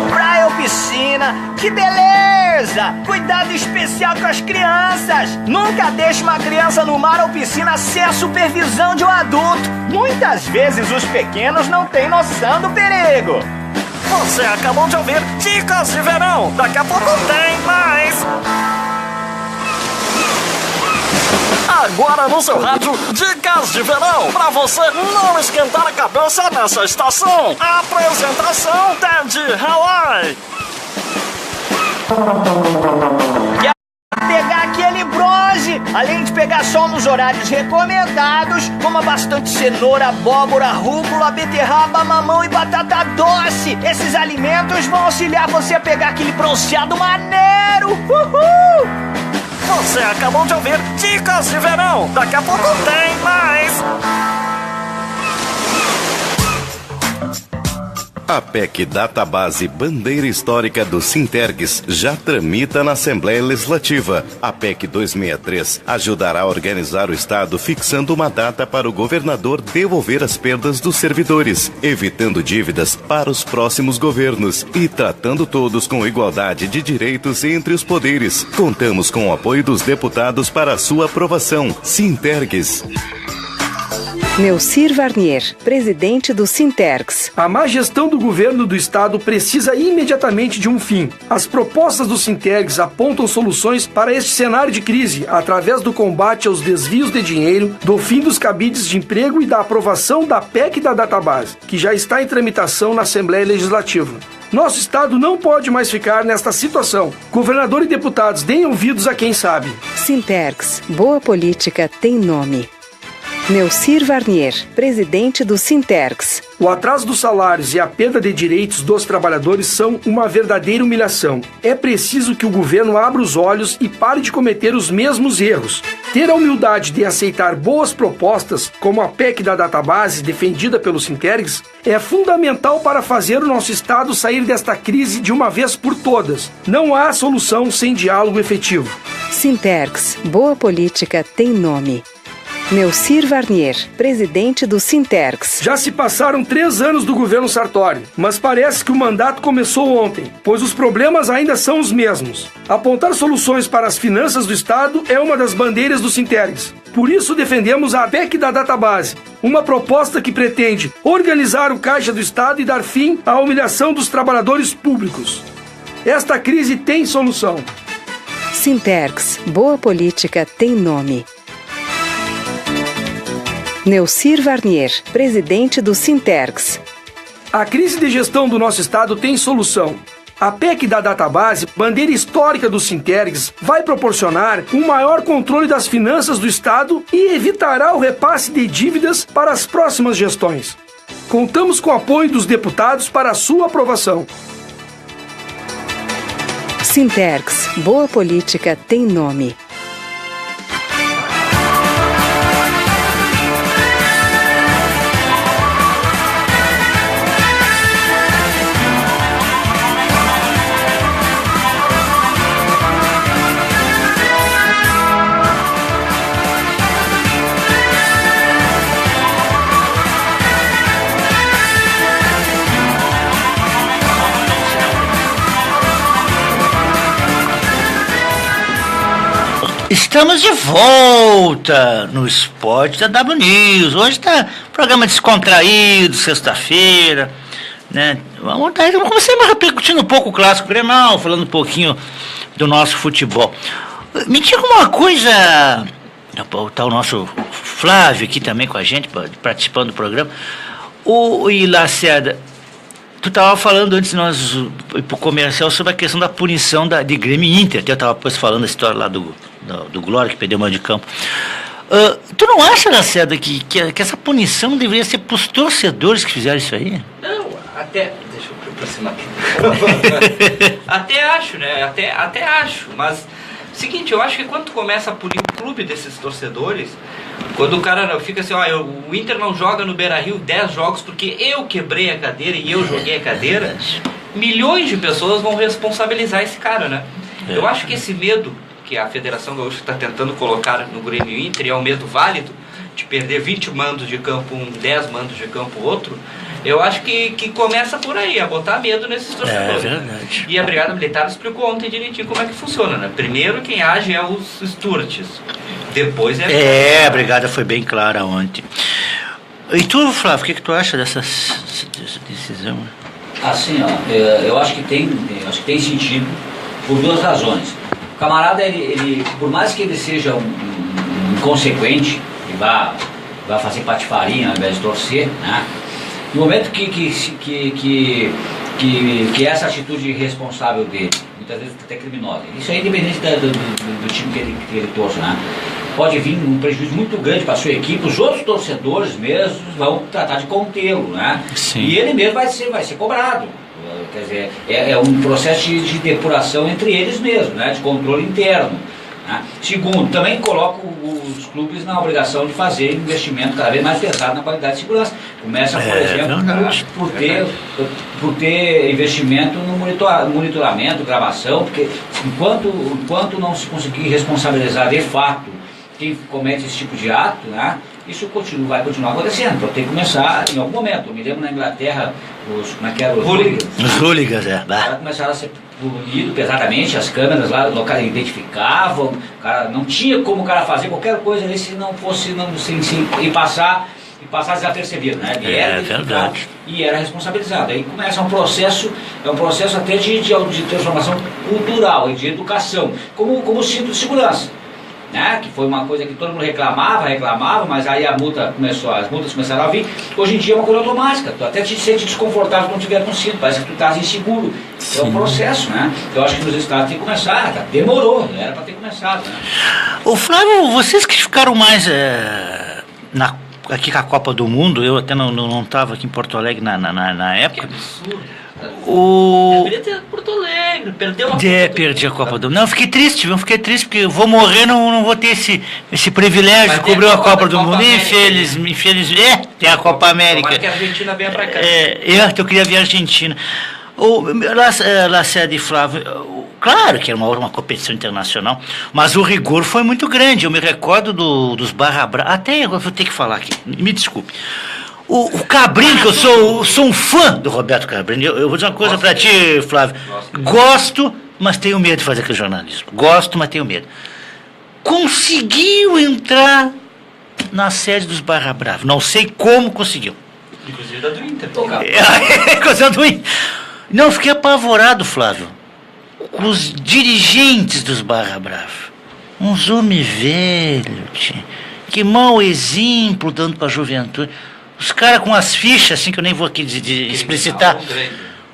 Praia ou piscina, que beleza! Cuidado especial com as crianças! Nunca deixe uma criança no mar ou piscina sem a supervisão de um adulto. Muitas vezes os pequenos não têm noção do perigo. Você acabou de ouvir Dicas de Verão. Daqui a pouco tem mais. Agora no seu rádio, Dicas de Verão, pra você não esquentar a cabeça nessa estação. Apresentação Ted Hawaii. Pegar aquele bronze, além de pegar sol nos horários recomendados, coma bastante cenoura, abóbora, rúcula, beterraba, mamão e batata doce. Esses alimentos vão auxiliar você a pegar aquele bronzeado maneiro. Uhul! Você acabou de ouvir Dicas de Verão. Daqui a pouco tem mais. A PEC Database Bandeira Histórica do Sintergs já tramita na Assembleia Legislativa. A PEC 263 ajudará a organizar o Estado fixando uma data para o governador devolver as perdas dos servidores, evitando dívidas para os próximos governos e tratando todos com igualdade de direitos entre os poderes. Contamos com o apoio dos deputados para a sua aprovação. Sintergs. Neucir Varnier, presidente do Sintergs. A má gestão do governo do estado precisa imediatamente de um fim. As propostas do Sintergs apontam soluções para este cenário de crise através do combate aos desvios de dinheiro, do fim dos cabides de emprego e da aprovação da PEC da Database, que já está em tramitação na Assembleia Legislativa. Nosso estado não pode mais ficar nesta situação. Governador e deputados, deem ouvidos a quem sabe. Sintergs, boa política tem nome. Neucir Varnier, presidente do Sintergs. O atraso dos salários e a perda de direitos dos trabalhadores são uma verdadeira humilhação. É preciso que o governo abra os olhos e pare de cometer os mesmos erros. Ter a humildade de aceitar boas propostas, como a PEC da database defendida pelo Sintergs, é fundamental para fazer o nosso Estado sair desta crise de uma vez por todas. Não há solução sem diálogo efetivo. Sintergs, boa política tem nome. Neucir Varnier, presidente do Sintergs. Já se passaram 3 anos do governo Sartori, mas parece que o mandato começou ontem, pois os problemas ainda são os mesmos. Apontar soluções para as finanças do Estado é uma das bandeiras do Sintergs. Por isso defendemos a PEC da database, uma proposta que pretende organizar o caixa do Estado e dar fim à humilhação dos trabalhadores públicos. Esta crise tem solução. Sintergs, boa política tem nome. Neucir Varnier, presidente do Sintergs. A crise de gestão do nosso Estado tem solução. A PEC da database, bandeira histórica do Sintergs, vai proporcionar um maior controle das finanças do Estado e evitará o repasse de dívidas para as próximas gestões. Contamos com o apoio dos deputados para a sua aprovação. Sintergs, boa política tem nome. Estamos de volta no Esporte da W News. Hoje está programa descontraído, sexta-feira, né? Vamos começar repercutindo um pouco o clássico Grenal, falando um pouquinho do nosso futebol. Me diga uma coisa, tá o nosso Flávio aqui também com a gente, participando do programa. E Lacerda, tu estava falando antes de nós ir pro comercial sobre a questão da punição de Grêmio e Inter. Eu estava falando a história lá do Glória, que perdeu o mando de campo. Tu não acha, Lacerda, que essa punição deveria ser para os torcedores que fizeram isso aí? Não, até... Deixa eu aproximar aqui. Até acho, né? Até acho, mas... Seguinte, eu acho que quando tu começa a punir o clube desses torcedores, quando o cara fica assim, o Inter não joga no Beira-Rio 10 jogos porque eu quebrei a cadeira e eu joguei a cadeira, milhões de pessoas vão responsabilizar esse cara, né? Eu acho que esse medo que a Federação Gaúcha está tentando colocar no Grêmio Inter, é um medo válido, de perder 20 mandos de campo um, 10 mandos de campo outro, eu acho que começa por aí, a botar medo nesses torcedores. É verdade. E a Brigada Militar explicou ontem direitinho como é que funciona, né? Primeiro quem age é os Sturtes, depois é a Brigada foi bem clara ontem. E tu, Flávio, o que tu acha dessa decisão? Assim, eu acho que tem sentido por 2 razões. O camarada, ele por mais que ele seja um inconsequente, e vá fazer patifaria ao invés de torcer, né? No momento que essa atitude irresponsável dele, muitas vezes até criminosa, isso é independente do time que ele torce, né? Pode vir um prejuízo muito grande para a sua equipe, os outros torcedores mesmo vão tratar de contê-lo, né? Sim. E ele mesmo vai ser cobrado. Quer dizer, é um processo de depuração entre eles mesmos, né? De controle interno. Né? Segundo, também coloca os clubes na obrigação de fazer investimento cada vez mais pesado na qualidade de segurança. Começa, por exemplo, por ter investimento no monitoramento, gravação, porque enquanto não se conseguir responsabilizar de fato quem comete esse tipo de ato, né? Isso vai continuar acontecendo, então tem que começar em algum momento. Eu me lembro na Inglaterra, os hooligans. Os hooligans, começaram a ser punidos pesadamente, as câmeras lá no cara identificavam, o cara, não tinha como o cara fazer qualquer coisa ali se não fosse e passar desapercebido, né? Ele era identificado e era responsabilizado. Aí começa um processo até de transformação cultural e de educação, como o cinto de segurança. Né? Que foi uma coisa que todo mundo reclamava, mas aí as multas começaram a vir. Hoje em dia é uma coisa automática, tu até te sente desconfortável quando tiver com cinto, parece que tu estás inseguro. Sim. É um processo, né? Eu acho que nos estados tem que começar, demorou, era para ter começado, né? Ô Flávio, vocês que ficaram mais aqui com a Copa do Mundo, eu até não estava aqui em Porto Alegre na época. Que absurdo. Deveria ter Porto Alegre, perdeu uma Perdi a Copa do Mundo. Não, fiquei triste, porque eu vou morrer, não vou ter esse privilégio de cobrir a Copa do Mundo. Infelizmente, tem a Copa América. Tomara que a Argentina venha pra cá. Eu queria ver a Argentina. Lacerda e Flávio, claro que era uma competição internacional, mas o rigor foi muito grande. Eu me recordo dos Barra Brava. Até agora vou ter que falar aqui, me desculpe. O Cabrini, que eu sou um fã do Roberto Cabrini. Eu vou dizer uma coisa pra ti, Flávio. Gosto, mas tenho medo de fazer aquele jornalismo. Gosto, mas tenho medo. Conseguiu entrar na sede dos Barra Brava. Não sei como conseguiu. Inclusive da do Inter. Coisa do Inter. Não, fiquei apavorado, Flávio, com os dirigentes dos Barra Brava. Uns homens velhos, que mau exemplo dando pra juventude. Os caras com as fichas, assim, que eu nem vou aqui explicitar.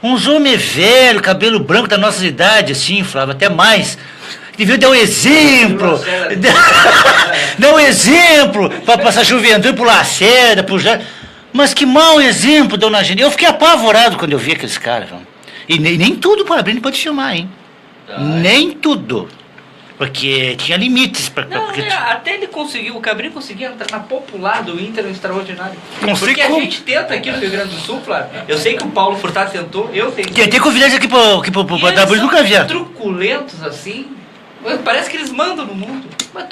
Uns homens velhos, cabelo branco da nossa idade, assim, Flávio, até mais. Devia dar um exemplo. Dar um exemplo para passar juventude pro Lacerda, pro Jair. Mas que mau exemplo, dona Gene. Eu fiquei apavorado quando eu vi aqueles caras. E nem tudo para abrir pode filmar, hein? Nem tudo. Porque tinha limites. Até ele conseguiu, o Cabrini conseguia entrar na popular do Inter no extraordinário. Porque a gente tenta aqui no Rio Grande do Sul, Flávio. Eu sei que o Paulo Furtado tentou, eu tentei. Tentei convidar eles aqui para dar banho, nunca vi. Truculentos assim. Parece que eles mandam no mundo. Mas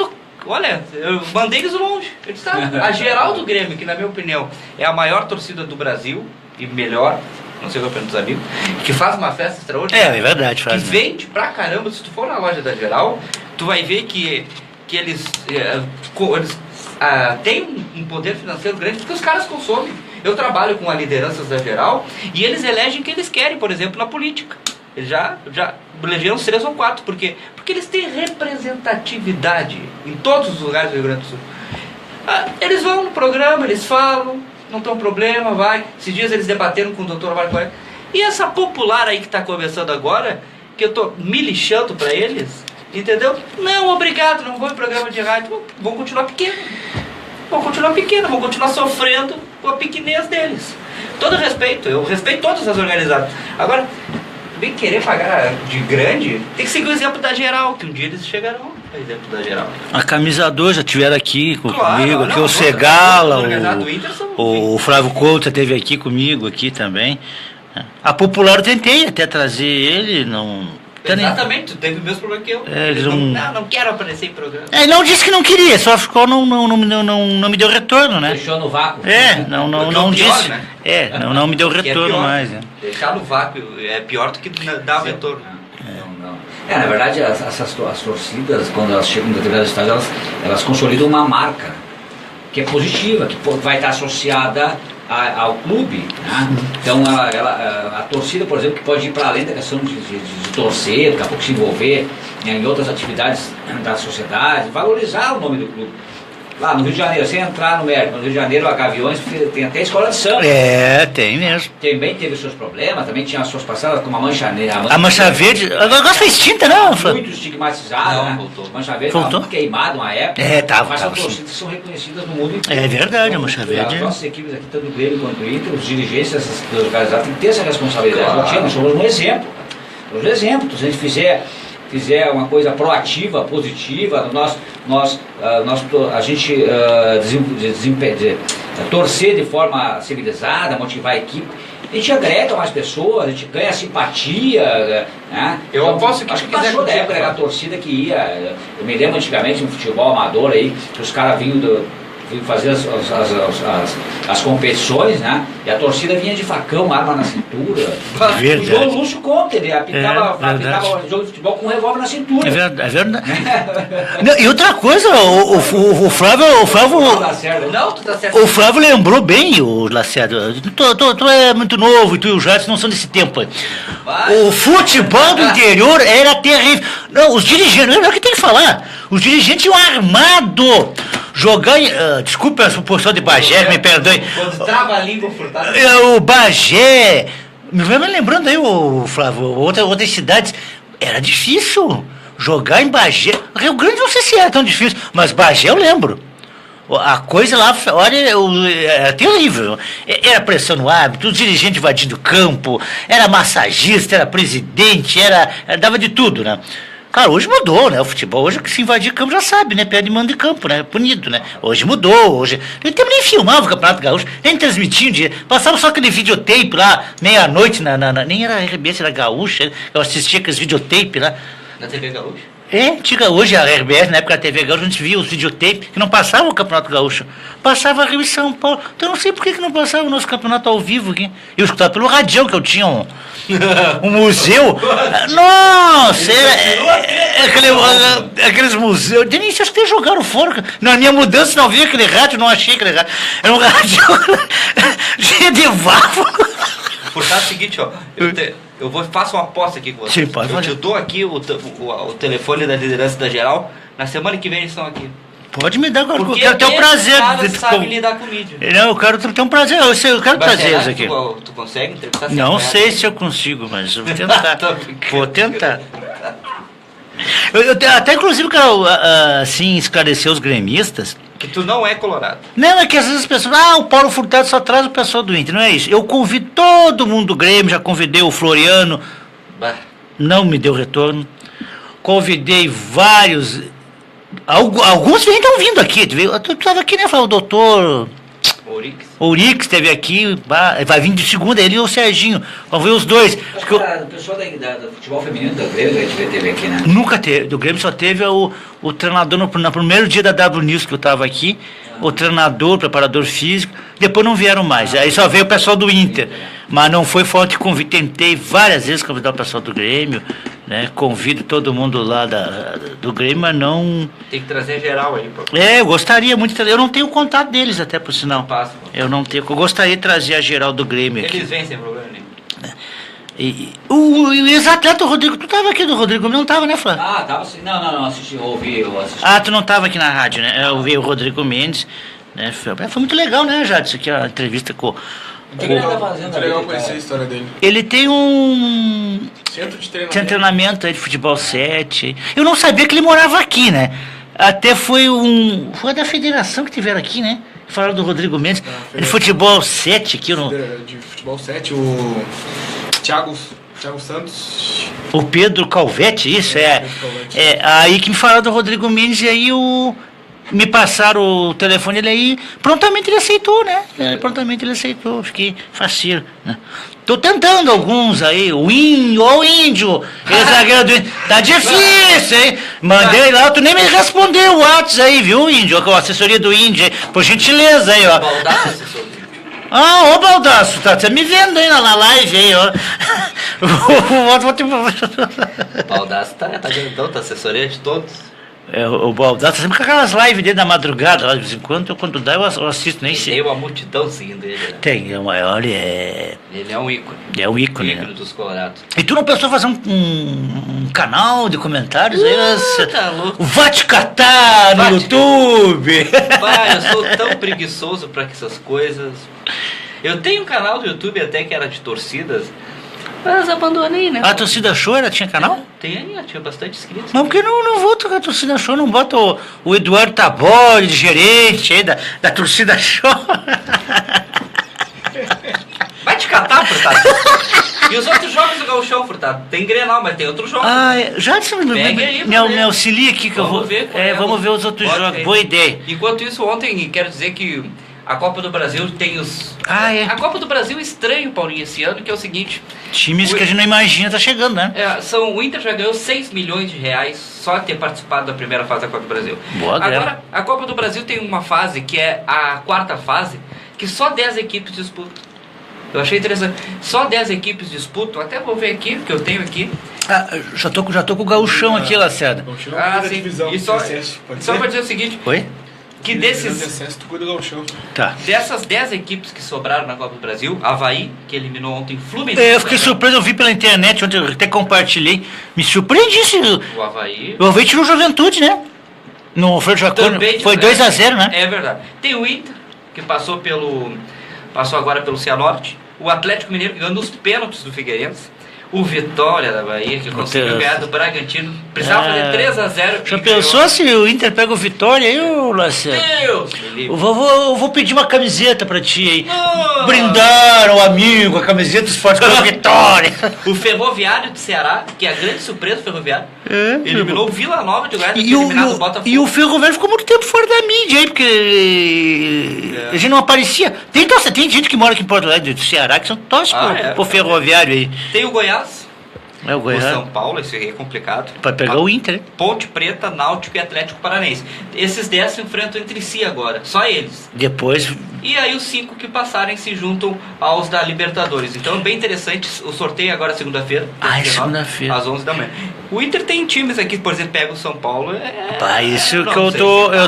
olha, eu mandei eles longe. Eles a geral do Grêmio, que na minha opinião é a maior torcida do Brasil e melhor, não sei o que eu pergunto dos amigos, que faz uma festa extraordinária. É verdade, faz. Que vende pra caramba. Se tu for na loja da Geral, tu vai ver que eles têm um poder financeiro grande, porque os caras consomem. Eu trabalho com a liderança da Geral e eles elegem quem eles querem, por exemplo, na política. Eles já elegeram 3 ou 4, porque eles têm representatividade em todos os lugares do Rio Grande do Sul. Eles vão no programa, eles falam, não tem um problema, vai. Esses dias eles debateram com o doutor Marco. E essa popular aí que está começando agora, que eu estou me lixando para eles, entendeu? Não, obrigado, não vou em programa de rádio, vão continuar pequeno. Vão continuar sofrendo com a pequenez deles. Todo respeito, eu respeito todas as organizadas. Agora, bem querer pagar de grande, tem que seguir o exemplo da Geral, que um dia eles chegarão ao exemplo da Geral. A Camisa 2 já estiveram aqui comigo, aqui o Segala, o Flávio Couto esteve aqui comigo aqui também. A Popular eu tentei até trazer ele, não... Exatamente, tu teve o mesmo problema que eu. Eles não quero aparecer em programa. Não disse que não queria, só ficou, não me deu retorno, né? Deixou no vácuo. Não pior, disse. Né? Não me deu retorno pior, mais. Deixar no vácuo é pior do que dar retorno. Na verdade, as torcidas, quando elas chegam em determinado estágio, elas consolidam uma marca que é positiva, que vai estar associada ao clube, né? Então a torcida, por exemplo, que pode ir para além da questão de torcer, daqui a pouco se envolver em outras atividades da sociedade, valorizar o nome do clube. Lá no Rio de Janeiro, sem entrar no mérito, no Rio de Janeiro a Gaviões tem até escola de samba. Tem mesmo. Também teve seus problemas, também tinha as suas passadas, como a Mancha Negra. A Mancha Verde, agora foi extinta, não? Muito estigmatizada, né? Voltou. Mancha Verde estava muito queimada uma época. Mas as torcidas são reconhecidas no mundo inteiro. É verdade, a Mancha Verde. As nossas equipes aqui, tanto do Grêmio quanto do Inter, os dirigentes dessas organizadas têm que ter essa responsabilidade. Nós somos um exemplo. Se a gente fizer uma coisa proativa, positiva, torcer de forma civilizada, motivar a equipe, a gente agrega mais pessoas, a gente ganha simpatia, né? Eu aposto que acho que passou da época da torcida que ia. Eu me lembro antigamente no futebol amador aí, que os caras vinham fazer as competições, né? E a torcida vinha de facão, arma na cintura. O João Lúcio conta, ele apitava jogo de futebol com um revólver na cintura. É verdade. Não, e outra coisa, o Flávio. Não, tu tá certo. O Flávio lembrou bem, o Lacerda. Tu é muito novo e tu e o Jadson não são desse tempo. O futebol do interior era terrível. Não, os dirigentes, não é o que tem que falar. Os dirigentes iam armados. Jogar em... desculpa a suposição de Bagé, me perdoe. Quando trava a língua furtada. O Bagé... Me lembrando aí, o Flávio, outras cidades... Era difícil jogar em Bagé. Rio Grande não sei se era tão difícil, mas Bagé eu lembro. A coisa lá, olha, era terrível. Era pressão no árbitro, o dirigente invadindo o campo, era massagista, era presidente, dava de tudo, né? Cara, hoje mudou, né? O futebol, hoje que se invadir campo já sabe, né? Perde mando de campo, né? Punido, né? Hoje mudou, hoje... Não tem nem filmava o Campeonato Gaúcho, nem transmitindo, passava só aquele videotape lá, meia-noite, nem era RBS, era Gaúcha, eu assistia aqueles videotape lá. Na TV Gaúcha? Hoje a RBS, na época da TV Gaúcha, a gente via os videotapes que não passavam o Campeonato Gaúcho, passava Rio e São Paulo. Então eu não sei por que não passava o nosso campeonato ao vivo aqui. Eu escutava pelo radião, que eu tinha um museu. Nossa, aqueles museus. Denise, acho que eles jogaram fora. Na minha mudança não vi aquele rádio, não achei aquele rádio. Era um rádio cheio de válvula. Portanto, é o seguinte, ó. Faço uma aposta aqui com você. Sim, pode fazer. Eu te dou aqui o telefone da liderança da geral. Na semana que vem eles estão aqui. Pode me dar, agora, porque eu quero ter um prazer. Sabe lidar com mídia. Não, eu quero ter um prazer, eu quero trazer eles aqui. Tu consegue entrevistar? Não sei se eu consigo, mas eu vou tentar. Vou tentar. Eu até, inclusive, quero assim, esclarecer os gremistas. Que tu não é colorado. Não, é que às vezes as pessoas... o Paulo Furtado só traz o pessoal do Inter. Não é isso. Eu convido todo mundo do Grêmio, já convidei o Floriano. Bah. Não me deu retorno. Convidei vários... Alguns nem estão vindo aqui. Tu estava aqui, né? Foi o doutor... Ourix esteve aqui, vai vir de segunda, ele e o Serginho. Vamos ver os dois. O pessoal do futebol feminino do Grêmio teve aqui, né? Nunca teve. Do Grêmio só teve o treinador no primeiro dia da W News que eu estava aqui. O treinador, o preparador físico. Depois não vieram mais. Aí só veio o pessoal do Inter. Mas não foi falta de convite. Tentei várias vezes convidar o pessoal do Grêmio. Né? Convido todo mundo lá do Grêmio, mas não... Tem que trazer geral aí, pô. Eu gostaria muito de trazer. Eu não tenho contato deles, até por sinal. Passa, eu não tenho. Eu gostaria de trazer a geral do Grêmio aqui. Eles vêm sem problema nenhum. O ex-atleta Rodrigo, tu estava aqui do Rodrigo, não estava, né, Flávio? Tava sim. Não, assisti, eu assisti. Tu não estava aqui na rádio, né? Eu vi o Rodrigo Mendes, né? Foi muito legal, né, Jade? Isso aqui é a entrevista com... Muito legal conhecer a história dele. Ele tem um... Centro de treinamento aí de futebol 7. Eu não sabia que ele morava aqui, né? Até foi da federação que tiveram aqui, né? Falaram do Rodrigo Mendes. De futebol 7 aqui. De futebol 7, o Thiago Santos. O Pedro Calvete, isso, aí que me falaram do Rodrigo Mendes e aí me passaram o telefone dele aí, prontamente ele aceitou, né? Prontamente ele aceitou, fiquei faceiro, né? Tô tentando alguns aí, o Índio, zagueiro do Índio, tá difícil, hein? Mandei lá, tu nem me respondeu o WhatsApp aí, viu, Índio? A assessoria do Índio aí, por gentileza aí, ó. Ô Baldasso, tá me vendo aí na live aí, ó. Baldasso tá grandão, tá assessoria de todos. O Baldasso tá sempre com aquelas lives dele da madrugada, lá de vez em quando, quando dá eu assisto, nem sei. Tem uma multidão seguindo ele, né? Tem, é o maior, Ele é um ícone. É um ícone, né? Dos Colorados. E tu não pensou em fazer um canal de comentários? Tá louco. Vai te catar no YouTube! Pai, eu sou tão preguiçoso pra essas coisas. Eu tenho um canal do YouTube até que era de torcidas, mas abandonei, né? A Torcida Show tinha canal? Tinha bastante inscritos. Mas por que não vota com a Torcida Show? Não bota o Eduardo Tabori, de gerente aí da Torcida Show? Vai te catar, Furtado. E os outros jogos do Gauchão, Furtado? Tem Grenal, mas tem outros jogos. Já me auxilia aqui que eu vou ver. Vamos ver os outros jogos. Boa ideia. Enquanto isso, ontem, quero dizer que a Copa do Brasil tem os... A Copa do Brasil é estranho, Paulinho, esse ano, que é o seguinte... Times que a gente não imagina tá chegando, né? O Inter já ganhou 6 milhões de reais só ter participado da primeira fase da Copa do Brasil. Agora, a Copa do Brasil tem uma fase que é a quarta fase, que só 10 equipes disputam. Eu achei interessante. Só 10 equipes disputam, até vou ver aqui, porque eu tenho aqui. Já tô com o Gauchão aqui, Lacerda. Sim. E só pra dizer o seguinte... Oi? Que dessas 10 equipes que sobraram na Copa do Brasil, Avaí, que eliminou ontem Fluminense. Eu fiquei surpreso, eu vi pela internet, ontem eu até compartilhei. Me surpreendi o Avaí. O Avaí tirou Juventude, né? No Freio Jacone, foi 2-0, né? É verdade. Tem o Inter, que passou agora pelo Cianorte. O Atlético Mineiro, que ganhou nos pênaltis do Figueirense. O Vitória da Bahia, que conseguiu ganhar do Bragantino. Precisava fazer 3-0. Já pensou se o Inter pega o Vitória aí, ô Lacerda? Deus me livre. Eu vou pedir uma camiseta pra ti aí. Brindar ao amigo, a camiseta dos fortes pela Vitória. O Ferroviário do Ceará, que é a grande surpresa do Ferroviário, eliminou o Vila Nova de Goiás e eliminado o Botafogo. E o Ferroviário ficou muito tempo fora da mídia aí, porque a gente não aparecia. Tem gente que mora aqui em Porto Alegre, do Ceará, que são torce pro Ferroviário aí. Tem o Goiás. É o Goiás. O São Paulo, esse aí é complicado. Pra pegar o Inter, né? Ponte Preta, Náutico e Atlético Paranaense. Esses 10 se enfrentam entre si agora, só eles. Depois... E aí os 5 que passarem se juntam aos da Libertadores. Então é bem interessante o sorteio agora segunda-feira. Segunda-feira. Às 11 da manhã. O Inter tem times aqui, por exemplo, pega o São Paulo. Isso que eu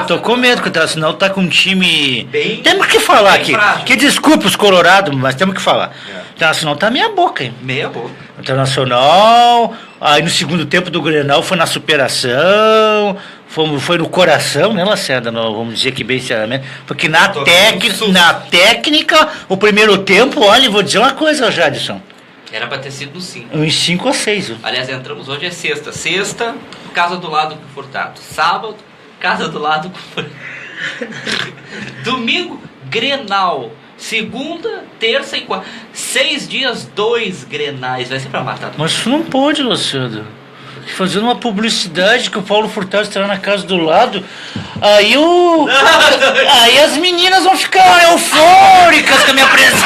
tô com medo, porque senão tá com um time... Temos que falar aqui. Frágil. Que desculpa os colorados, mas temos que falar. Internacional tá meia boca, hein? Meia boca. Internacional, aí no segundo tempo do Grenal foi na superação, foi no coração, né, Lacerda? Vamos dizer que bem sinceramente, porque na técnica, o primeiro tempo, olha, vou dizer uma coisa, Jadson. Era pra ter sido 5. Uns 5 ou 6. Aliás, entramos hoje, é sexta. Sexta, casa do lado com o Furtado. Sábado, casa do lado com o Furtado. Domingo, Grenal. Segunda, terça e quarta. 6 dias, 2 Grenais. Vai ser pra matar. Mas isso não pode, Lacerda. Fazendo uma publicidade que o Paulo Furtado estará na casa do lado. Aí aí as meninas vão ficar eufóricas com a minha presença.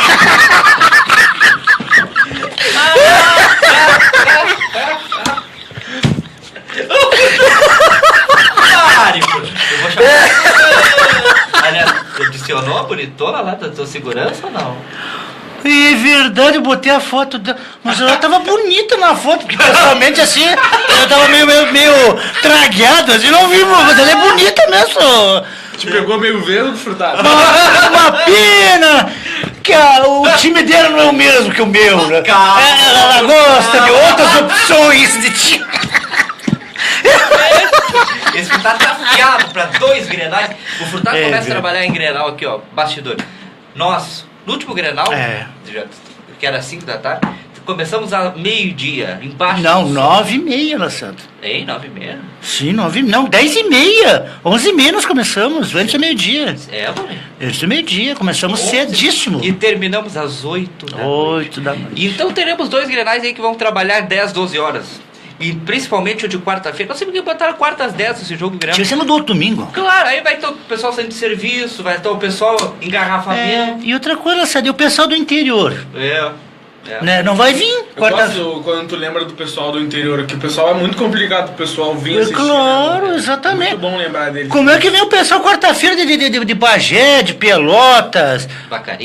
Eu vou chamar. Aliás, adicionou a bonitona lá da tua segurança ou não? É verdade, eu botei a foto dela. Mas ela tava bonita na foto, porque pessoalmente assim, ela tava meio tragueada, assim, não vi, mas ela é bonita mesmo. Te pegou meio verde, Furtado? Uma pena que o time dela não é o mesmo que o meu, né? Ela gosta de outras opções de time. Esse Furtado tá afiado pra 2 Grenais. O Furtado começa a trabalhar em Grenal aqui, ó, bastidor. Nós, no último Grenal, que era 5 da tarde, começamos a meio-dia, embaixo. Não, 9h30, Lacerda. Ei, 9h30? Sim, 9h30. Não, 10h30. 11h30 nós começamos, antes do meio-dia. Mano? Antes do meio-dia, começamos cedíssimo. E terminamos às 8 da noite. 8 da noite. Então teremos 2 Grenais aí que vão trabalhar 10, 12 horas. E principalmente o de quarta-feira. Não sei porque botaram quarta às 10 esse jogo grande. Tinha sendo do outro domingo. Claro, aí vai ter o pessoal saindo de serviço, vai ter o pessoal engarrafamento. E outra coisa, Lacerda, e o pessoal do interior. Né? Não vai vir. Eu gosto quando tu lembra do pessoal do interior, que o pessoal é muito complicado o pessoal vir assistir. Claro, exatamente. Muito bom lembrar deles. Como é que vem o pessoal quarta-feira de Bagé, de Pelotas?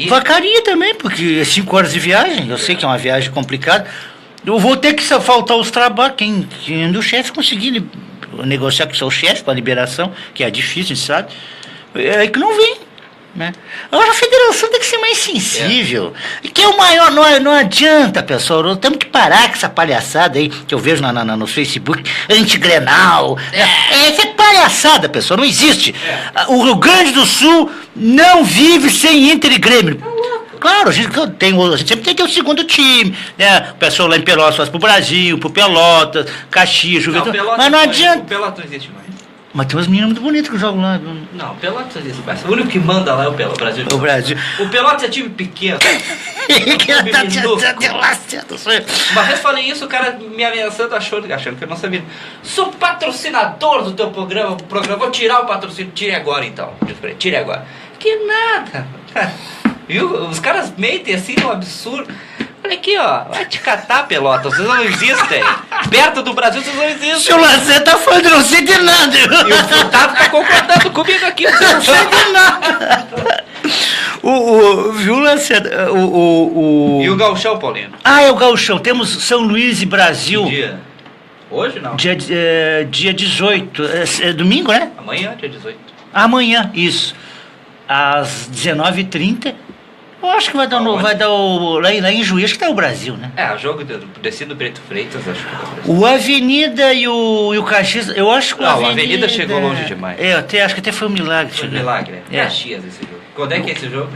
Vacaria também, porque é 5 horas de viagem. Eu sei que é uma viagem complicada. Eu vou ter que faltar os trabalhos. Quem do chefe conseguir negociar com o seu chefe para liberação, que é difícil, a gente sabe. É que não vem. Né? Agora a federação tem que ser mais sensível. Que é o maior, não adianta, pessoal. Nós temos que parar com essa palhaçada aí que eu vejo no Facebook, anti-Grenal. Essa é palhaçada, pessoal, não existe. O Rio Grande do Sul não vive sem Inter e Grêmio. Claro, a gente sempre tem que ter o segundo time, né? O pessoal lá em Pelotas faz pro Brasil, pro Pelotas, Caxias, Juventude. Mas não adianta. O Pelotas não existe mais. Mas tem umas meninas muito bonitas que jogam lá. Não, o Pelotas não existe mais. O único que manda lá é o Brasil. O Brasil. O Pelotas é time pequeno. Uma vez falei isso, o cara me ameaçando, achando que eu não sabia. Sou patrocinador do teu programa, vou tirar o patrocínio. Tire agora então. Tire agora. Que nada. Viu? Os caras mentem assim, um absurdo. Olha aqui, ó. Vai te catar, Pelotas. Vocês não existem. Perto do Brasil, vocês não existem. O senhor Lacerda tá falando, não sei de nada. E o Furtado tá concordando comigo aqui. Não sei de nada. Viu, Lacerda? E o Gauchão, Paulino? É o Gauchão. Temos São Luís e Brasil. Que dia? Hoje, não? Dia 18. É domingo, né? Amanhã, dia 18. Amanhã, isso. Às 19h30. Eu acho que vai dar lá em Juiz, que tá o Brasil, né? O jogo descido Preto Freitas, acho que tá o Brasil. O Avenida e o Caxias, eu acho que a Avenida chegou longe demais. Acho que até foi um milagre. Foi um milagre, né? Caxias esse jogo. Quando é que é esse jogo?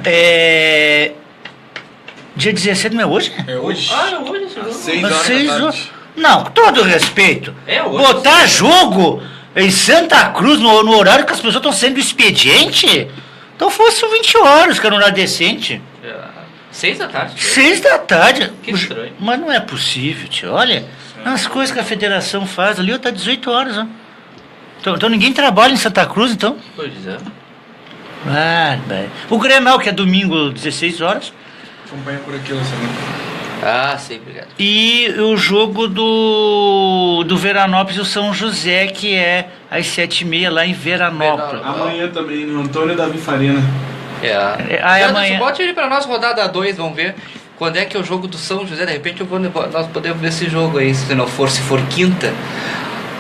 Dia 17 não é hoje? É hoje. Ah, é hoje esse jogo. 6 horas Seis da horas. tarde. Não, com todo respeito. É hoje. Botar jogo em Santa Cruz no horário que as pessoas estão saindo do expediente? Então fosse 20 horas, que era um horário decente. 6 da tarde. 6 da tarde. Que estranho. Mas não é possível, tio. Olha, as coisas que a federação faz ali, tá 18 horas, ó. Então ninguém trabalha em Santa Cruz, então? Pois é. Ah, bem. O Grenal, que é domingo, 16 horas. Acompanha por aqui na semana. Ah, sim, obrigado. E o jogo do Veranópolis e o São José, que é às 7h30 lá em Veranópolis. Amanhã também, no Antônio Davi Farina. Amanhã. Bote ele pra nós, rodada 2, vamos ver quando é que é o jogo do São José. De repente nós podemos ver esse jogo aí, se for quinta.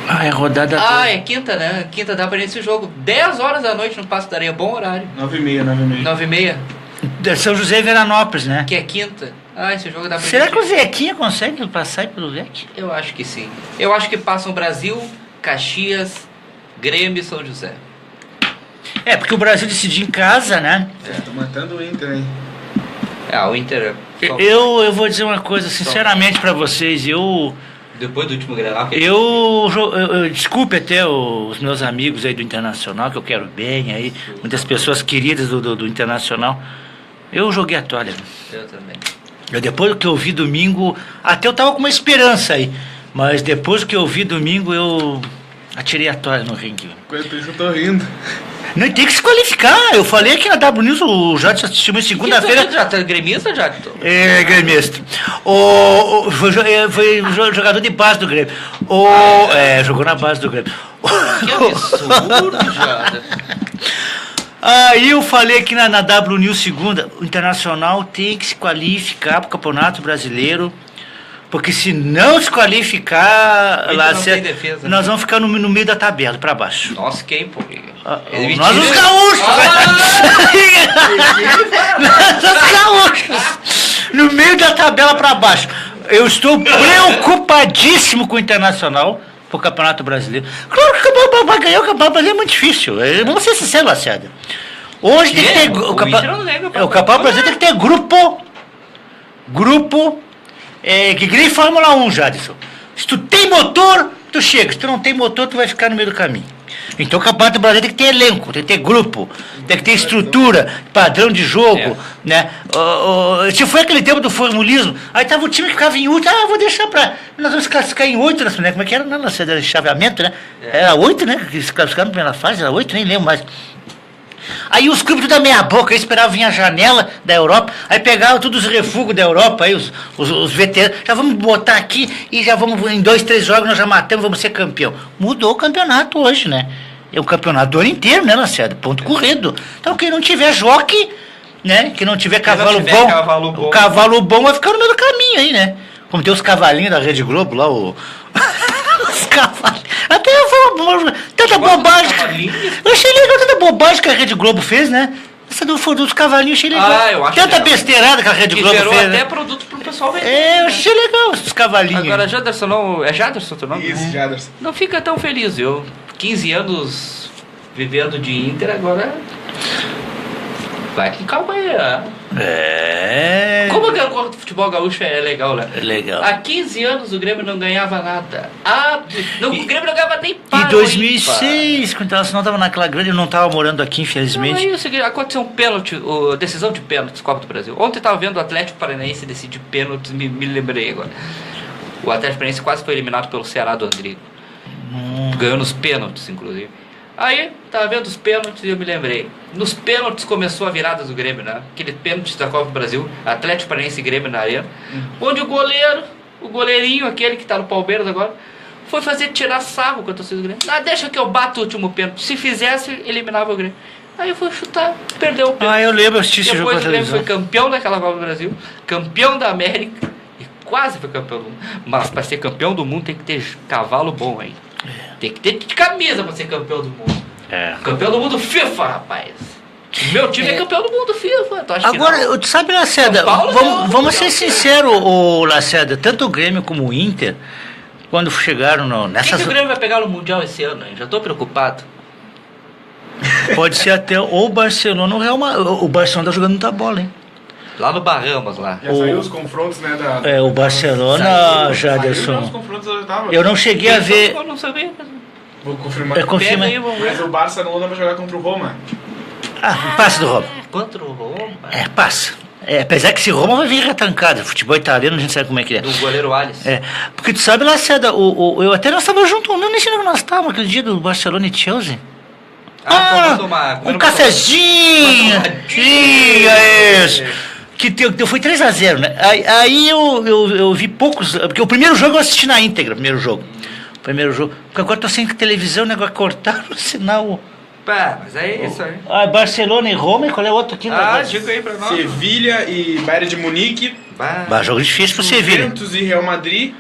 Ah, é rodada. É quinta, né? Quinta dá pra ir nesse jogo. 10 horas da noite no Passo da Areia, bom horário. 9h30. 9h30. São José e Veranópolis, né? Que é quinta. Esse jogo dá pra Será ir. que o Zequinha consegue passar pelo VEC? Eu acho que sim. Eu acho que passam Brasil, Caxias, Grêmio e São José. É, porque o Brasil decidiu em casa, né? Tô matando o Inter, hein? O Inter... Eu vou dizer uma coisa, sinceramente pra vocês, Depois do último Grenal... eu desculpe até os meus amigos aí do Internacional, que eu quero bem aí, muitas pessoas queridas do Internacional. Eu joguei a toalha. Eu também. Depois do que eu vi domingo, até eu tava com uma esperança aí, mas depois do que eu vi domingo, eu atirei a toalha no ringue. Enquanto isso eu tô rindo. Não, tem que se qualificar. Eu falei aqui na W News, o Jadson assistiu em segunda-feira. Jadson, gremista, Jadson? É, gremista. Foi jogador de base do Grêmio. Jogou na base do Grêmio. Que absurdo, Jadson. Aí eu falei aqui na W News segunda, o Internacional tem que se qualificar para o Campeonato Brasileiro, porque se não se qualificar, nós vamos ficar no meio da tabela, para baixo. Nossa, quem, pô? Nós os gaúchos! Nós os gaúchos! No meio da tabela para baixo. Eu estou preocupadíssimo com o Internacional pro Campeonato Brasileiro. Claro que para ganhar o Campeonato Brasileiro é muito difícil. Vamos ser sinceros, Lacerda. Hoje tem que ter... O Campeonato Brasileiro tem que ter grupo que nem Fórmula 1, Jadson. Se tu tem motor, tu chega. Se tu não tem motor, tu vai ficar no meio do caminho. Então o Campeonato Brasileiro tem que ter elenco, tem que ter grupo, tem que ter estrutura, padrão de jogo, né? Se foi aquele tempo do formulismo, aí tava o time que ficava em último, vou deixar pra... Nós vamos classificar em 8, né? Como é que era? Não, de chaveamento, né? Era 8, né? Que se classificaram na primeira fase, era 8, nem lembro mais. Aí os clubes tudo da meia boca, aí esperavam vir a janela da Europa, aí pegavam todos os refugos da Europa, aí os veteranos, já vamos botar aqui e já vamos, em 2, 3 jogos nós já matamos, vamos ser campeão. Mudou o campeonato hoje, né? É o campeonato do ano inteiro, né, Lacerda? Ponto corrido. Então quem não tiver joque, né? Quem não tiver cavalo bom, o cavalo bom vai ficar no meio do caminho aí, né? Como tem os cavalinhos da Rede Globo lá, os cavalinhos. Até tanta bobagem. Eu achei legal tanta bobagem que a Rede Globo fez, né? Essa dos cavalinhos, achei legal. Eu acho tanta besteirada que a Rede Globo gerou fez. Até né? produto pro pessoal vender. Eu achei legal esses cavalinhos. Agora, Jaderson, não. É Jaderson teu nome? Isso, Jaderson. Não fica tão feliz, viu? 15 anos vivendo de Inter, agora. Vai que calma aí, Como o futebol gaúcho é legal, né? É legal. Há 15 anos o Grêmio não ganhava nada. O Grêmio não ganhava nem para. Em 2006, quando o Internacional estava naquela grande, eu não estava morando aqui, infelizmente. Não, aí aconteceu um pênalti, decisão de pênaltis, Copa do Brasil. Ontem eu estava vendo o Atlético Paranaense decidir pênaltis, me lembrei agora. O Atlético Paranaense quase foi eliminado pelo Ceará do Andrigo. Ganhou nos pênaltis, inclusive. Aí, tava vendo os pênaltis e eu me lembrei. Nos pênaltis começou a virada do Grêmio, né? Aquele pênalti da Copa do Brasil, Atlético Paranaense e Grêmio na arena. Onde o goleirinho, aquele que tá no Palmeiras agora, foi tirar sarro com a torcida do Grêmio. Deixa que eu bato o último pênalti. Se fizesse, eliminava o Grêmio. Aí eu fui chutar, perdeu o pênalti. Eu lembro, eu assisti esse jogo. Depois o Grêmio foi campeão daquela Copa do Brasil, campeão da América e quase foi campeão do mundo. Mas para ser campeão do mundo tem que ter cavalo bom, hein? Tem que ter camisa para ser campeão do mundo. Campeão do mundo FIFA, rapaz. Meu time é campeão do mundo FIFA. Agora, tu sabe, Lacerda, vamos ser sinceros, Lacerda, tanto o Grêmio como o Inter, quando chegaram nessas... Quem que o Grêmio vai pegar no Mundial esse ano, hein? Já tô preocupado. Pode ser até ou o Barcelona ou o Real Madrid. O Barcelona tá jogando muita bola, hein? Lá no Bahamas, lá. Já saiu os confrontos, né? O Barcelona, Saiu os Jaderson. confrontos da oitava. Eu não cheguei a ver. Eu não sabia. Vou confirmar. Confirma. Pega aí, vamos ver. Mas o Barça não vai jogar contra o Roma. Passa do Roma. Contra o Roma. Passa. Apesar que esse Roma vai vir retrancado. Futebol italiano, a gente sabe como é que é. Do goleiro Alisson. Porque tu sabe, Lacerda, eu até nós estávamos juntos, não nem sei onde nós estávamos aquele dia do Barcelona e Chelsea. Um cafezinho! Isso! Que foi 3-0, né? Aí eu vi poucos. Porque o primeiro jogo eu assisti na íntegra, primeiro jogo. Porque agora tô sem televisão, o negócio cortaram o sinal. Pá, mas é isso aí. Barcelona e Roma, e qual é o outro aqui? Diga aí pra nós. Sevilha e Bayern de Munique. Jogo difícil pro Sevilha. Juventus e Real Madrid.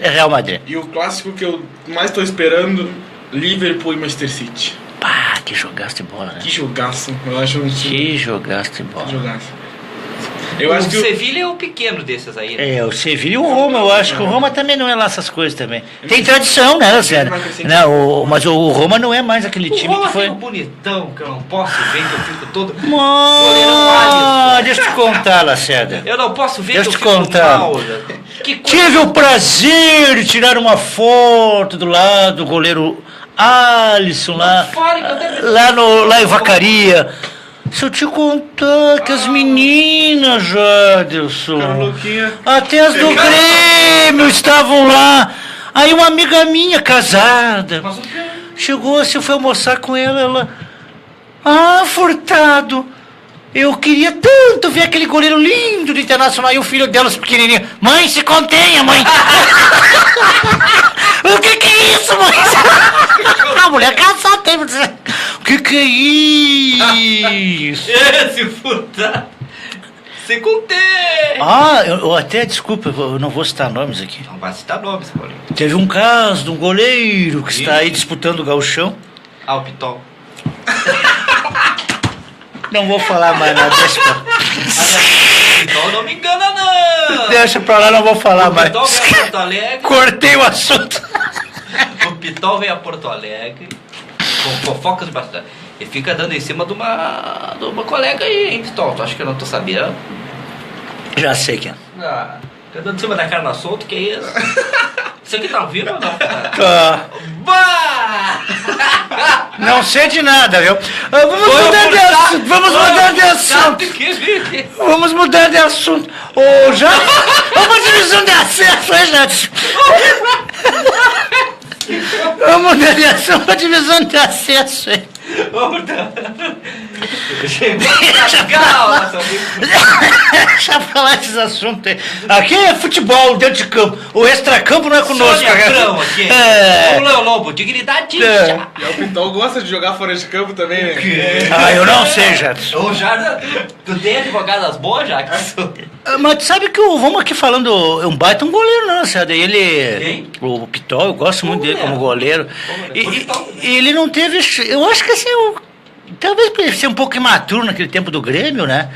Real Madrid. E o clássico que eu mais tô esperando, Liverpool e Manchester City. Que jogaço de bola, né? Que jogaço. Eu acho Que jogaço de bola. Que jogaço. Eu acho que o Sevilha é o pequeno desses aí. Né? O Sevilha e o Roma, eu acho que o Roma também não é lá essas coisas também. Tem tradição, né, Zé? Mas o Roma não é mais aquele time que foi. O bonitão que eu não posso ver, que eu fico todo. Deixa eu te contar, Lacerda. Eu não posso ver, deixa que eu te contar. Mal. Tive o prazer de tirar uma foto do lado do goleiro Alisson lá em Vacaria. Se eu te contar que as meninas, Jaderson, até as do Grêmio estavam lá. Aí uma amiga minha, casada, chegou assim, eu fui almoçar com ela, Furtado, eu queria tanto ver aquele goleiro lindo do Internacional e o filho delas pequenininho. Mãe, se contenha, mãe. O que é isso, mãe? A mulher casada tem que dizer. O que é isso? Esse Furtado. Se contém. Eu até, desculpa, eu não vou citar nomes aqui. Não vai citar nomes, Paulinho. Teve um caso de um goleiro que está aí disputando o gauchão. O Pitol. Não vou falar mais nada. Pitol não me engana, não. Deixa pra lá, não vou falar mais. O Pitol veio a Porto Alegre. Cortei o assunto. O Pitol veio a Porto Alegre com fofocas de bastante. Ele fica dando em cima de uma colega aí, hein, Pitol? Tu acha que eu não tô sabendo? Já sei quem é. Fica dando em cima da carne solta, que é isso? Isso aqui tá ao vivo ou não? Tá. Não sei de nada, viu? Vamos mudar de assunto. Já? Uma divisão de acesso, hein, gente? Vamos mudar de assunto, uma divisão de acesso, hein? Deixa eu falar desses assuntos aí. Aqui é futebol dentro de campo. O extracampo não é conosco. Vamos lá, Lobo, dignidade. E o Pitol gosta de jogar fora de campo também, né? Eu não sei, Jadson. Ô, Jardim, tu tem advogadas boas, Jackson? Mas tu sabe que vamos aqui falando, é um baita um goleiro, não, sabe? Ele. Quem? O Pitol, eu gosto muito dele como goleiro. E ele não teve. Eu acho que assim, talvez por ele ser um pouco imaturo naquele tempo do Grêmio, né?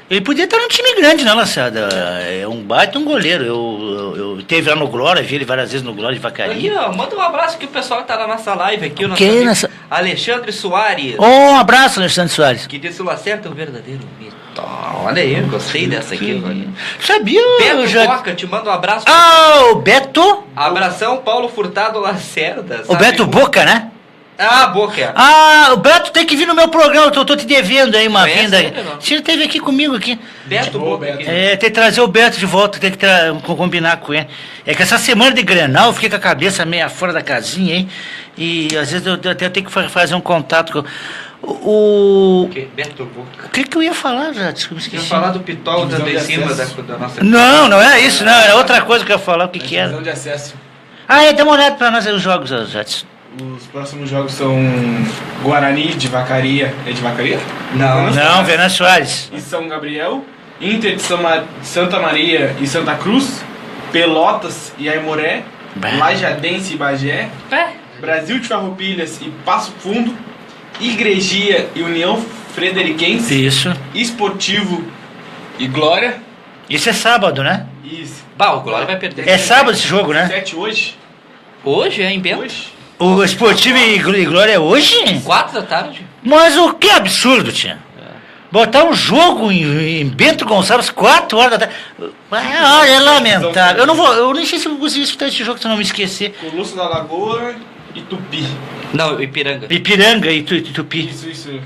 Ele podia estar num time grande, né, Lacerda? É um baita um goleiro. Eu teve lá no Glória, vi ele várias vezes no Glória de Vacaria. Aqui, ó, manda um abraço que o pessoal que tá na nossa live aqui. O nosso Quem nessa? Alexandre Soares. Um abraço, Alexandre Soares. Que disse o Lacerda é um verdadeiro mito. Olha aí, gostei dessa aqui. Sabia? Beto Boca, te manda um abraço. O Beto? Abração, Paulo Furtado Lacerda. O Beto Boca, né? Boca. O Beto tem que vir no meu programa, eu tô te devendo aí uma vinda aí. Ele esteve aqui comigo aqui. Beto Boca. Tem que trazer o Beto de volta, tem que combinar com ele. É que essa semana de Grenal eu fiquei com a cabeça meio fora da casinha, hein? E às vezes eu até tenho que fazer um contato com Beto Boca. O que eu ia falar, já? Desculpa, esqueci. Eu ia falar do Pitol dando em cima da nossa... Não é isso, não. Era outra coisa que eu ia falar, o que era. De acesso. Dá uma olhada pra nós aí os jogos, Jadson. Os próximos jogos são Guarani de Vacaria. É de Vacaria? Não, Fernando Soares. E São Gabriel. Inter de Santa Maria e Santa Cruz. Pelotas e Aimoré. Lajadense e Bagé. Brasil de Farroupilhas e Passo Fundo. Igrejia e União Frederiquense. Isso. Esportivo e Glória. Isso é sábado, né? Isso. O Glória vai perder. É sábado esse jogo, né? 7 hoje. Hoje? É em Bento? Hoje. O Esportivo e Glória é hoje? 4 da tarde. Mas o que absurdo, tia. Botar um jogo em Bento Gonçalves, 4 horas da tarde. Olha, é lamentável. Eu nem sei se eu vou conseguir escutar esse jogo se eu não me esquecer. Colosso da Lagoa e Tupi. Não, Ipiranga. Ipiranga e Tupi. Isso.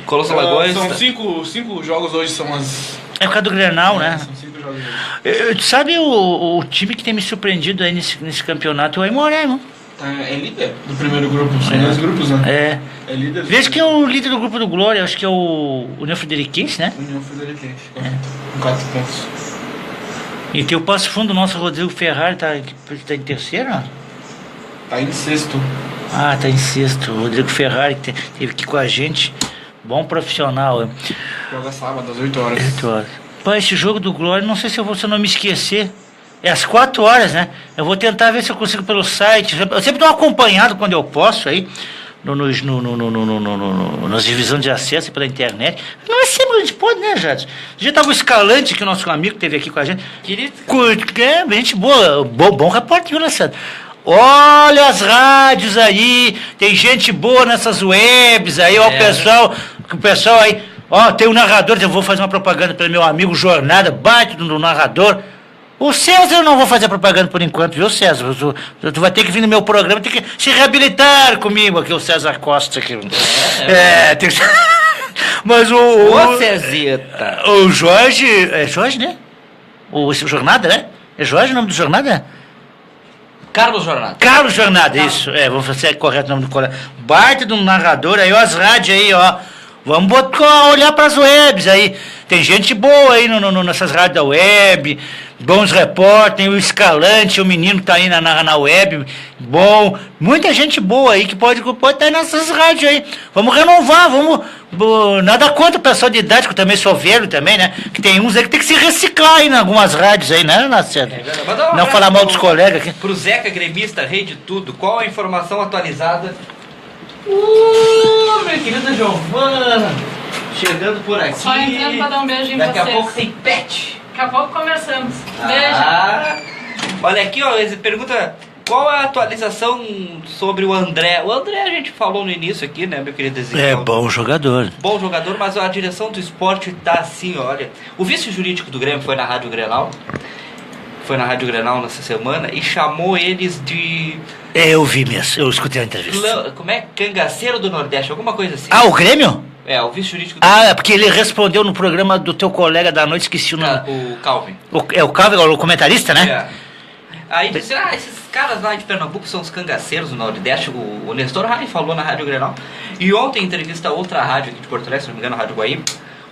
Colosso da Lagoa. São 5 jogos hoje, são as... É por causa do Grenal, né? São 5 jogos hoje. Sabe o time que tem me surpreendido aí nesse campeonato? É o Aimoré, irmão. É líder do primeiro grupo, são 2 grupos, né? É líder. Veja que é o líder do grupo do Glória, acho que é o União Frederiquense, né? União Frederiquense, com 4 pontos. E tem o Passo Fundo, nosso Rodrigo Ferrari, tá em terceiro, ó? Tá em 6º. Ah, tá em 6º. O Rodrigo Ferrari que teve aqui com a gente. Bom profissional. Joga sábado, às 8 horas. 8 horas. Pô, esse jogo do Glória, não sei se eu vou não me esquecer. É às 4 horas, né? Eu vou tentar ver se eu consigo pelo site. Eu sempre dou acompanhado quando eu posso aí. Nas divisões de acesso pela internet. Não é sempre que a gente pode, né, Jadson? Já estava o Escalante, que o nosso amigo teve aqui com a gente. Querido. Gente boa. Bom repórter, viu, Alessandro? Olha as rádios aí. Tem gente boa nessas webs aí. Ó, o pessoal aí. Ó, tem um narrador. Eu vou fazer uma propaganda para meu amigo Jornada. Baita do narrador. O César eu não vou fazer propaganda por enquanto, viu, César? Tu vai ter que vir no meu programa, tem que se reabilitar comigo aqui, o César Costa aqui. Tem que... Mas Ô, Cezita. O Jorge... É Jorge, né? O Jornada, né? É Jorge o nome do Jornada? Carlos Jornada. Carlos Jornada, isso. Vamos fazer correto o nome do colega. Baita do narrador, aí, ó, as rádios aí, ó. Vamos olhar para as webs aí. Tem gente boa aí nessas rádios da web, bons repórteres, o Escalante, o menino que tá aí na web, bom. Muita gente boa aí que pode estar nessas rádios aí. Vamos renovar, nada contra o pessoal de idade, que eu também sou velho também, né? Que tem uns aí que tem que se reciclar aí em algumas rádios aí, né, Nacerto? Não falar mal dos colegas aqui. Pro Zeca Gremista, rei de tudo, qual a informação atualizada? Minha querida Giovana, chegando por aqui. Só entrando pra dar um beijo em vocês. Daqui a pouco tem pet. Daqui a pouco conversamos. Beijo. Olha aqui, ó, ele pergunta qual é a atualização sobre o André. O André a gente falou no início aqui, né, meu querido Ezequiel? Bom jogador. Bom jogador, mas a direção do esporte tá assim, olha. O vice-jurídico do Grêmio foi na Rádio Grenal. Foi na Rádio Grenal nessa semana e chamou eles de... Eu vi mesmo, eu escutei a entrevista. Como é? Cangaceiro do Nordeste, alguma coisa assim. Ah, o Grêmio? O vice-jurídico do Grêmio. É porque ele respondeu no programa do teu colega da noite, esqueci o nome. O Calvin. O Calvin, o comentarista, né? Aí disse, esses caras lá de Pernambuco são os cangaceiros do Nordeste. O Nestor Rai falou na Rádio Grenal. E ontem, em entrevista a outra rádio aqui de Porto Alegre, se não me engano, a Rádio Guaíba,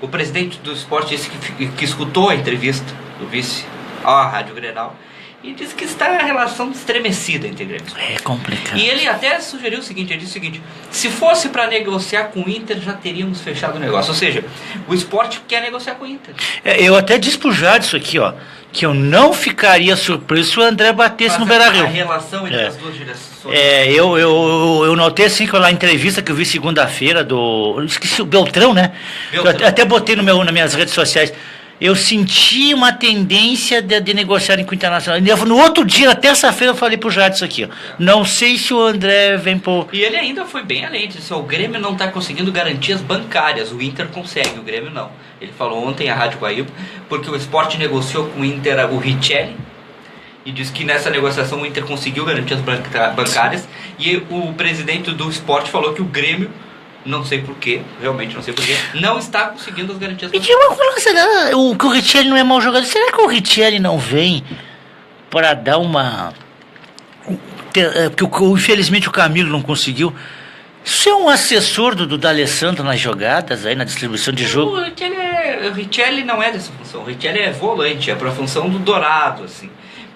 o presidente do esporte disse que escutou a entrevista do vice à Rádio Grenal e disse que está a relação estremecida entre Grêmio. É complicado. E ele até sugeriu o seguinte, ele disse o seguinte: se fosse para negociar com o Inter, já teríamos fechado o negócio. Ou seja, o esporte quer negociar com o Inter. Eu até disse pro Jadson aqui, ó, que eu não ficaria surpreso se o André batesse no Beira-Rio. A relação entre as duas direções. Eu notei assim que na entrevista que eu vi segunda-feira eu esqueci o Beltrão, né? Beltrão. Eu até botei nas minhas redes sociais. Eu senti uma tendência de negociarem com o Internacional. No outro dia, na terça-feira, eu falei pro Jadson aqui, ó. Não sei se o André vem por... E ele ainda foi bem além. Disse, o Grêmio não está conseguindo garantias bancárias. O Inter consegue, o Grêmio não. Ele falou ontem à Rádio Guaíba, porque o Sport negociou com o Inter o Richelli, e disse que nessa negociação o Inter conseguiu garantias bancárias, e o presidente do Sport falou que o Grêmio, não sei porquê, realmente não sei porquê, não está conseguindo as garantias. Me diga uma coisa, será que o Richelli não é mau jogador? Será que o Richelli não vem para dar uma... Porque infelizmente o Camilo não conseguiu. Isso é um assessor do D'Alessandro nas jogadas, aí na distribuição de jogo? O Richelli não é dessa função. O Richelli é volante, é para a função do Dourado, assim.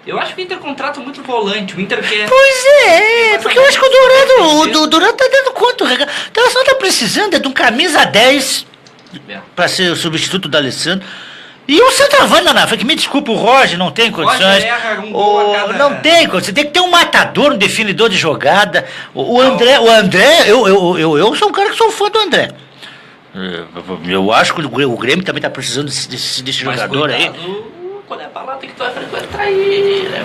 Eu acho que o Inter contrata muito volante. O Inter quer... Pois porque eu acho que o Dourado tá dando conta. Então só tá precisando de um camisa 10 para ser o substituto do Alessandro. E o centroavante na frente, me desculpa, o Roger não tem condições. Não tem condições. Você tem que ter um matador, um definidor de jogada. O André, eu sou um cara que sou fã do André. Eu acho que o Grêmio também tá precisando desse jogador aí. Quando é pra lá, tem que frequentar aí, né?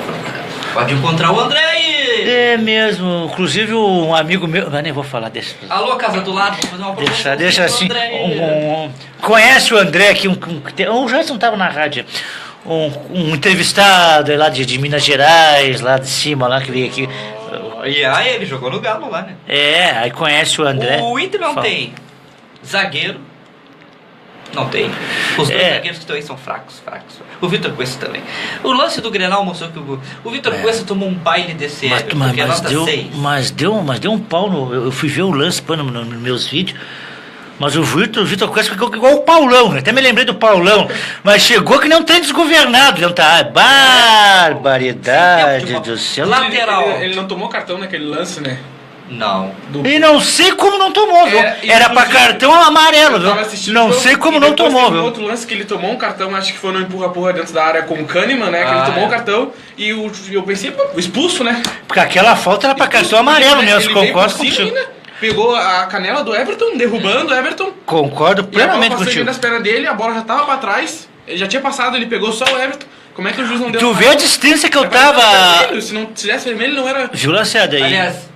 Pode encontrar o André aí. É mesmo, inclusive um amigo meu, mas nem vou falar desse. Alô, Casa do Lado, vamos fazer uma proposta. Deixa assim. André. Conhece o André aqui, o Gerson estava na rádio. Um entrevistado lá de Minas Gerais, lá de cima, lá que veio aqui. E aí ele jogou no Galo lá, né? Aí conhece o André. O Inter não tem zagueiro. Não tem. Os dois zagueiros que estão aí são fracos. O Vitor Cuesta também. O lance do Grenal mostrou que o Vitor Cuesta tomou um baile desse porque mas deu um pau eu fui ver o lance nos meus vídeos. Mas o Vitor Cuesta ficou igual o Paulão, né? Até me lembrei do Paulão. Mas chegou que nem um trem desgovernado. Barbaridade do céu. Lateral. Ele não tomou cartão naquele lance, né? Não. E não sei como não tomou, viu? Era pra cartão amarelo, viu? Não sei como não tomou, viu? Outro lance que ele tomou um cartão, acho que foi no empurra-porra dentro da área com o Kahneman, né? Que ele tomou um cartão e eu pensei, expulso, né? Porque aquela falta era pra cartão amarelo mesmo, concordo com você. Pegou a canela do Everton, derrubando o Everton. Concordo plenamente contigo. contigo. Nas pernas dele, a bola já tava pra trás. Ele já tinha passado, ele pegou só o Everton. Como é que o juiz não deu? Tu vê a distância que eu tava... Se não tivesse vermelho, não era... Viu, Lacerda? aí? Aliás,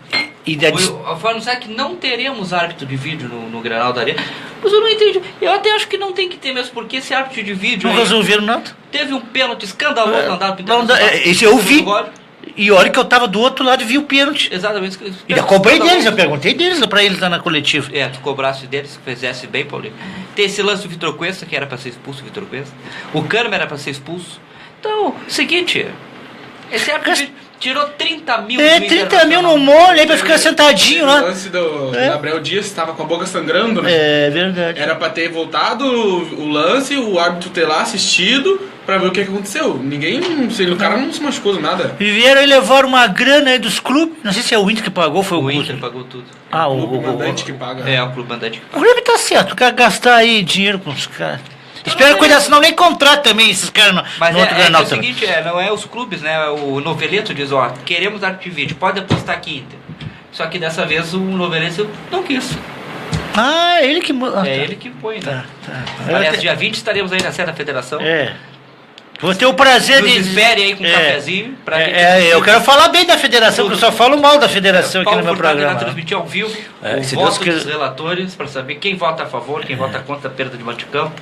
foi anunciar que não teremos árbitro de vídeo no Grenal da Arena. Mas eu não entendi. Eu até acho que não tem que ter mesmo, porque esse árbitro de vídeo... Não resolveram nada. Teve um pênalti escandaloso na data do esse eu vi. E olha que eu tava do outro lado e vi o pênalti. Exatamente. E eu cobrei deles, eu perguntei deles pra eles lá na coletiva. Tu cobrasse deles, que fizesse bem, Paulinho. Tem esse lance do Vitor Cuesta, que era pra ser expulso, o Vitor Cuesta. O Kahneman era pra ser expulso. Então, seguinte, esse árbitro tirou 30 mil. 30 mil no mole aí pra ficar sentadinho lá. O lance do Gabriel Dias estava com a boca sangrando, né? É verdade. Era pra ter voltado o lance, o árbitro ter lá assistido pra ver o que aconteceu. O cara não se machucou nada. E vieram e levaram uma grana aí dos clubes. Não sei se é o Inter que pagou, foi o Inter pagou tudo. O clube mandante que paga. O clube mandante que paga. O Grêmio tá certo, quer gastar aí dinheiro com os caras. Espero cuidar, senão nem contrato também esses caras no outro Grenal. É o seguinte, não é os clubes, né? O Noveleto diz, queremos árbitro de vídeo, pode apostar aqui, Inter. Só que dessa vez o Noveleto não quis. Ele que... ele que põe, né? Aliás, dia 20 estaremos aí na sede da federação. Vou ter o prazer Nos espere aí com um cafezinho. Eu quero falar bem da federação, porque eu só falo mal da federação aqui no meu programa. Transmitir ao vivo o voto dos relatores, para saber quem vota a favor, quem vota contra a perda de bate-campo.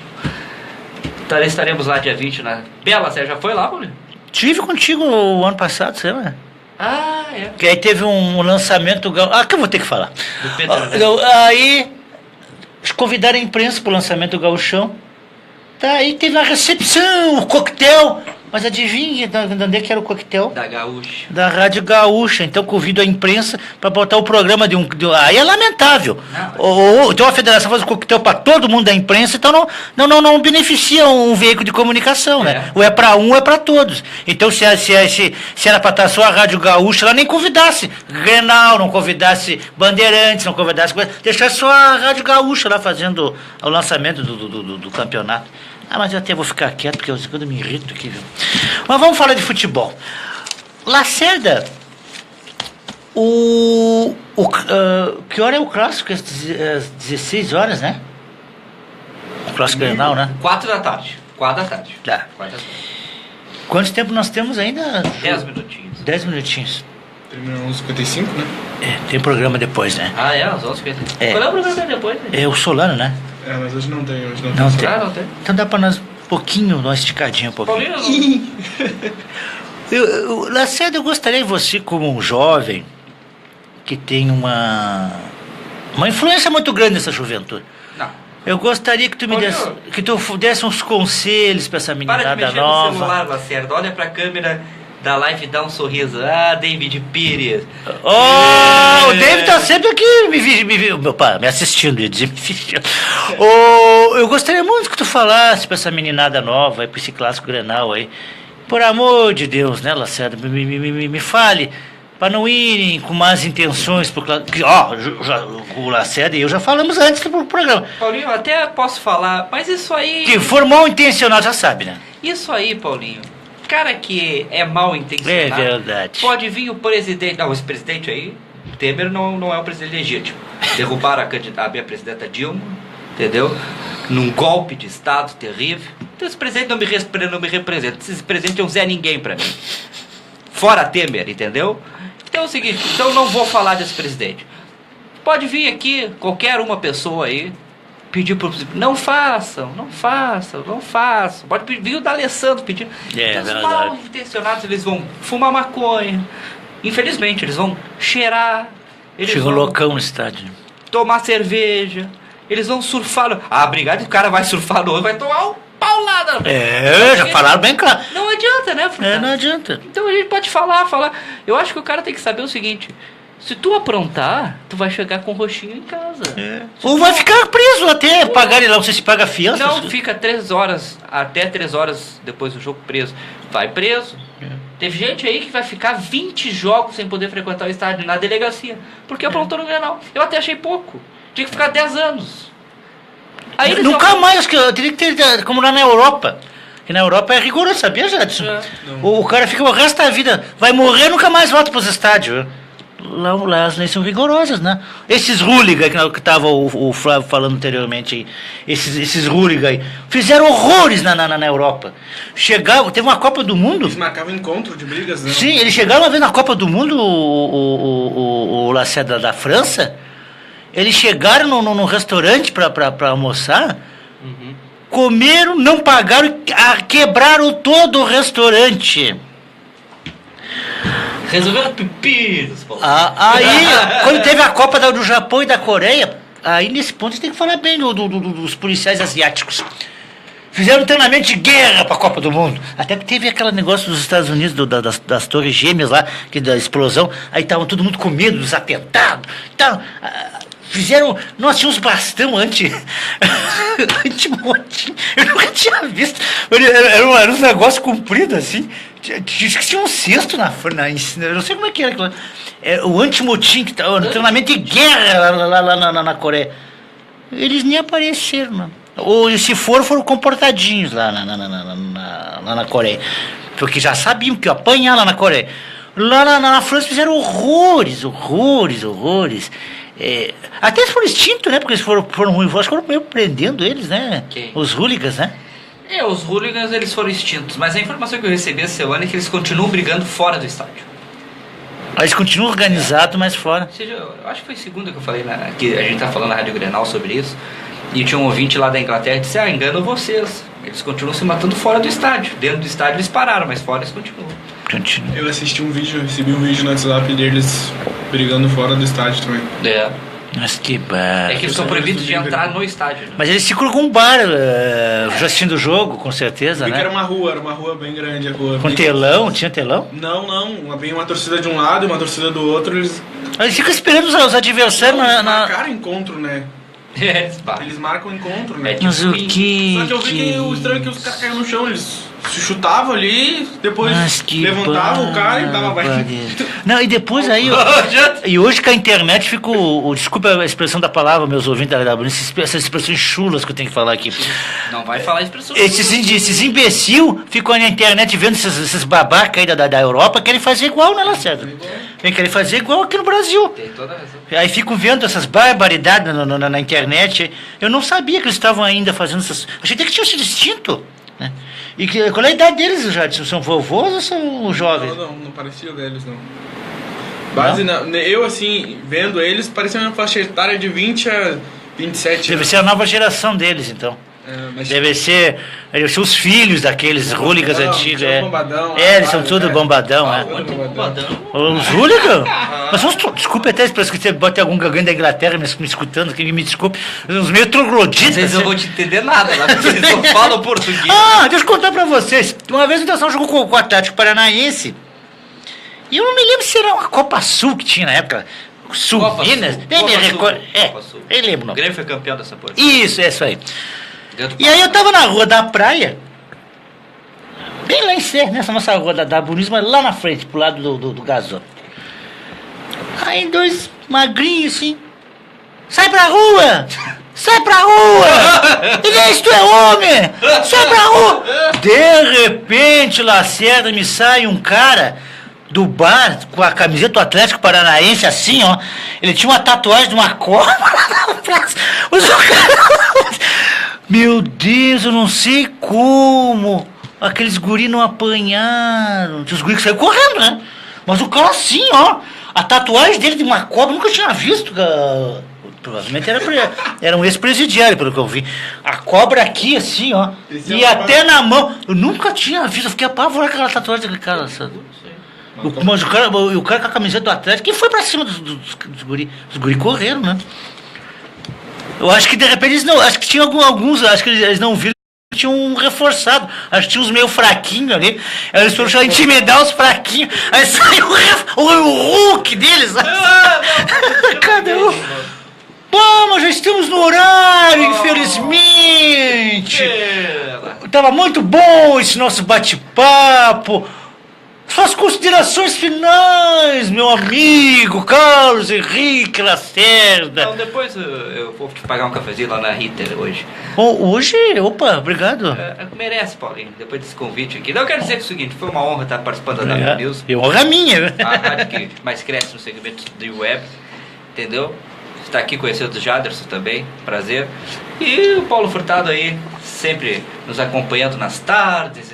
Estaremos lá dia 20 na Bela. Você já foi lá, Paulinho? Tive contigo o ano passado, você lembra? É. Que aí teve um lançamento... que eu vou ter que falar. Do Pedro, aí convidaram a imprensa para o lançamento do Gauchão. Aí teve a recepção, o coquetel. Mas adivinha de onde é que era o coquetel? Da Gaúcha. Da Rádio Gaúcha. Então convido a imprensa para botar o programa de aí é lamentável. Então a federação faz o coquetel para todo mundo da imprensa, então não beneficia um veículo de comunicação, né? Ou é para um ou é para todos. Então se era para estar só a Rádio Gaúcha, ela nem convidasse Grenal, não convidasse Bandeirantes, não convidasse... Deixasse só a Rádio Gaúcha lá fazendo o lançamento do campeonato. Mas eu até vou ficar quieto, porque eu me irrito aqui, viu? Mas vamos falar de futebol. Lacerda, que hora é o clássico? Às 16 horas, né? O clássico Grenal, né? 4 da tarde. 4 da tarde. Tá. 4 da tarde. Quanto tempo nós temos ainda? 10 minutinhos. 10 minutinhos. Terminou uns 55, né? Tem programa depois, né? Às 11h55. Qual é o programa depois? Né? É o Solano, né? Mas hoje não tem. Não tem. Então dá pra nós dar uma esticadinha um pouquinho. Lacerda, eu gostaria de você, como um jovem que tem uma influência muito grande nessa juventude. Não. Eu gostaria que tu desse uns conselhos pra essa meninada nova. Para de mexer no celular, Lacerda. Olha pra câmera da live e dá um sorriso. David Pires. O David tá sempre aqui me assistindo. Eu gostaria muito que tu falasse pra essa meninada nova, pra esse clássico Grenal aí. Por amor de Deus, né, Lacerda? Me fale, pra não irem com más intenções pro clássico. O Lacerda e eu já falamos antes do programa. Paulinho, eu até posso falar, mas isso aí... Que for mal intencionado, já sabe, né? Isso aí, Paulinho, cara que é mal intencionado... É verdade. Pode vir o presidente... Não, esse presidente aí, Temer não é um presidente legítimo. Derrubaram a minha presidenta Dilma, entendeu? Num golpe de Estado terrível. Então esse presidente não me representa. Esse presidente é um Zé Ninguém pra mim. Fora Temer, entendeu? Então é o seguinte, então eu não vou falar desse presidente. Pode vir aqui, qualquer uma pessoa aí, pedir pro presidente, não façam. Pode vir o D'Alessandro pedir. Então, os mal intencionados, eles vão fumar maconha. Infelizmente, eles vão cheirar. Chega um loucão no estádio. Tomar cerveja. Eles vão surfar. Obrigado, o cara vai surfar no outro, vai tomar um paulada. Já falaram bem claro. Não adianta, né, Furtado? Não adianta. Então a gente pode falar. Eu acho que o cara tem que saber o seguinte: se tu aprontar, tu vai chegar com roxinho em casa. Ou vai ficar preso até pagar, não sei se paga fiança. Não, fica 3 horas, até 3 horas depois do jogo preso. Vai preso. Teve gente aí que vai ficar 20 jogos sem poder frequentar o estádio na delegacia, porque aprontou no Grenal. Eu até achei pouco. Tinha que ficar 10 anos. Aí nunca mais, acho que eu teria que ter, como lá na Europa. Que na Europa é rigoroso, sabia, Jadson? O cara fica o resto da vida, vai morrer, nunca mais volta para os estádios. Lá as leis são rigorosas, né? Esses hooligans que estava o Flávio falando anteriormente aí, esses hooligans fizeram horrores na Europa. Teve uma Copa do Mundo. Eles marcavam encontro de brigas, né? Sim, eles chegaram uma vez na Copa do Mundo, o Lacerda da França. Eles chegaram num restaurante para almoçar, comeram, não pagaram, quebraram todo o restaurante. Resolveram pepinos. Aí, quando teve a Copa do Japão e da Coreia, aí nesse ponto você tem que falar bem dos policiais asiáticos. Fizeram um treinamento de guerra para a Copa do Mundo. Até que teve aquele negócio dos Estados Unidos, das Torres Gêmeas lá, da explosão. Aí estavam todo mundo com medo dos atentados. Então, fizeram... Nós tínhamos bastão anti-motim. Eu nunca tinha visto. Era um negócio comprido assim. Tinha um cesto eu não sei como é que era aquilo. O anti-motim, que estava no treinamento de guerra lá na Coreia. Eles nem apareceram, não. Ou se foram comportadinhos lá na Coreia. Porque já sabiam que ia apanhar lá na Coreia. Lá na França fizeram horrores. Até eles foram extintos, né? Porque eles foram ruins. Acho que foram meio prendendo eles, né? Okay. Os hooligans, né? Os hooligans eles foram extintos, mas a informação que eu recebi essa semana é que eles continuam brigando fora do estádio. Eles continuam organizados, mas fora. Eu acho que foi segunda que eu falei, que a gente tá falando na Rádio Grenal sobre isso, e tinha um ouvinte lá da Inglaterra que disse, enganam vocês, eles continuam se matando fora do estádio. Dentro do estádio eles pararam, mas fora eles continuam. Eu recebi um vídeo no WhatsApp deles brigando fora do estádio também. Mas que bar. É que eles são proibidos de entrar no estádio, né? Mas eles ficam com um bar, já assistindo o jogo, com certeza, né? Era uma rua bem grande a rua. Com telão? Tinha telão? Não. Vem uma torcida de um lado e uma torcida do outro. Eles ficam esperando os adversários eles marcaram encontro, né? Eles marcam encontro, né? Mas o que... Só que eu vi que o estranho é que os caras caíram no chão, eles se chutavam ali, depois levantavam o cara e tava Não, e depois aí... E hoje com a internet fica desculpa a expressão da palavra, meus ouvintes da WNC, essas expressões chulas que eu tenho que falar aqui. Não vai falar expressão esses imbecil ficam na internet vendo esses babacas aí da Europa, querem fazer igual, né, Lacerda? Querem fazer igual aqui no Brasil. Tem toda a razão. Aí ficam vendo essas barbaridades na internet. Eu não sabia que eles estavam ainda fazendo essas... Achei até que tinham sido extinto, né? E qual é a idade deles, Jadson? São vovôs ou são jovens? Não pareciam velhos, não. Eu, assim, vendo eles, parecia uma faixa etária de 20 a 27 Deve ser a nova geração deles, então. Deve ser os filhos daqueles hooligans antigos. Eles são tudo bombadão, né? Os hooligans? Desculpe até a expressão que você bota algum gagão da Inglaterra me escutando, que me desculpe. Uns meio trogloditas. Às vezes eu vou te entender nada, lá, porque eles não falam português. Deixa eu contar pra vocês. Uma vez o Internacional jogou com o Atlético Paranaense. E eu não me lembro se era uma Copa Sul que tinha na época. Sul, Minas. Nem me recordo. Eu lembro o nome. O Grêmio foi campeão dessa porra. Isso aí. E aí eu tava na rua da praia, bem lá em Serra, nessa nossa rua da Bonito, mas lá na frente, pro lado do gasômetro. Aí 2 magrinhos assim, sai pra rua! E vê, tu é homem! Sai pra rua! De repente, Lacerda, me sai um cara do bar com a camiseta do Atlético Paranaense assim, ó. Ele tinha uma tatuagem de uma cobra na praça. Meu Deus, eu não sei como aqueles guris não apanharam. Os guris que saíram correndo, né? Mas o cara assim, ó. A tatuagem dele de uma cobra, nunca tinha visto. Provavelmente era um ex-presidiário, pelo que eu vi. A cobra aqui, assim, ó. E até na mão. Eu nunca tinha visto. Eu fiquei apavorado com aquela tatuagem daquele cara. Mas o cara com a camiseta do Atlético, que foi pra cima dos guri. Os guri correram, né? Eu acho que de repente eles não. Acho que tinha alguns. Acho que eles não viram. Tinha um reforçado, acho que tinha uns meio fraquinhos ali. Eles foram intimidar os fraquinhos. Aí saiu o Hulk deles. Cadê o. Bom, mas já estamos no horário, infelizmente. Tava muito bom esse nosso bate-papo. Suas considerações finais, meu amigo Carlos Henrique Lacerda. Não, depois eu vou te pagar um cafezinho lá na Ritter hoje. Hoje? Opa, obrigado. Merece, Paulinho, depois desse convite aqui. Não, eu quero dizer que é o seguinte, foi uma honra estar participando da W News. É honra minha. A rádio que mais cresce no segmento de web, entendeu? Está aqui conhecendo o Jaderson também, prazer. E o Paulo Furtado aí, sempre nos acompanhando nas tardes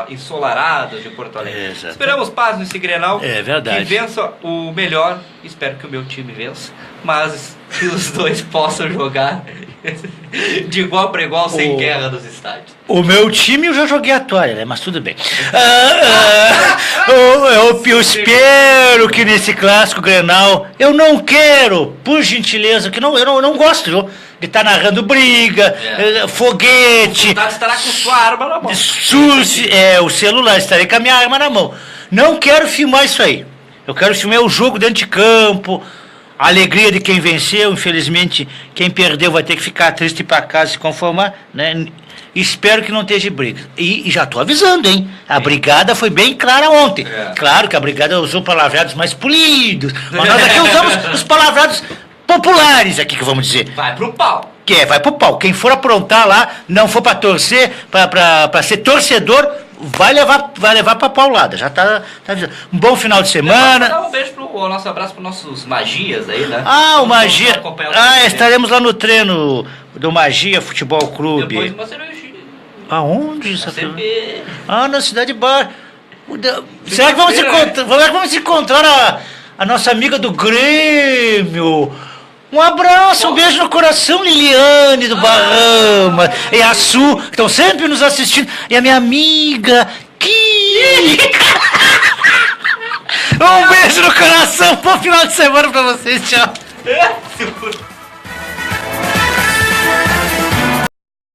ensolaradas de Porto Alegre. Exatamente. Esperamos paz nesse Grenal. É verdade. Que vença o melhor. Espero que o meu time vença. Mas que os dois possam jogar de igual para igual, sem guerra nos estádios. O meu time eu já joguei a toalha, né? Mas tudo bem. Eu espero que nesse clássico Grenal, eu não quero, por gentileza, que eu não gosto, viu? De estar narrando briga, foguete. O estará com sua arma na mão. O celular, estarei com a minha arma na mão. Não quero filmar isso aí. Eu quero filmar o jogo dentro de campo, a alegria de quem venceu. Infelizmente, quem perdeu vai ter que ficar triste para casa e se conformar, né? Espero que não esteja briga. E já estou avisando, hein? A brigada foi bem clara ontem. Claro que a brigada usou palavrados mais polidos, mas nós aqui usamos os palavrados populares aqui, que vamos dizer. Vai pro pau. Vai pro pau. Quem for aprontar lá, não for pra torcer, pra ser torcedor, vai levar pra paulada. Já tá avisando. Um bom final de semana. Dar um beijo nosso abraço pros nossos magias aí, né? O Magia. Estaremos lá no treino do Magia Futebol Clube. Depois uma cervejinha. Aonde? Na Cidade Bar. Será que vamos encontrar a nossa amiga do Grêmio? Um abraço, um beijo no coração, Liliane do Bahamas, e a Su, que estão sempre nos assistindo, e a minha amiga Kika. Um beijo no coração, bom final de semana pra vocês, tchau.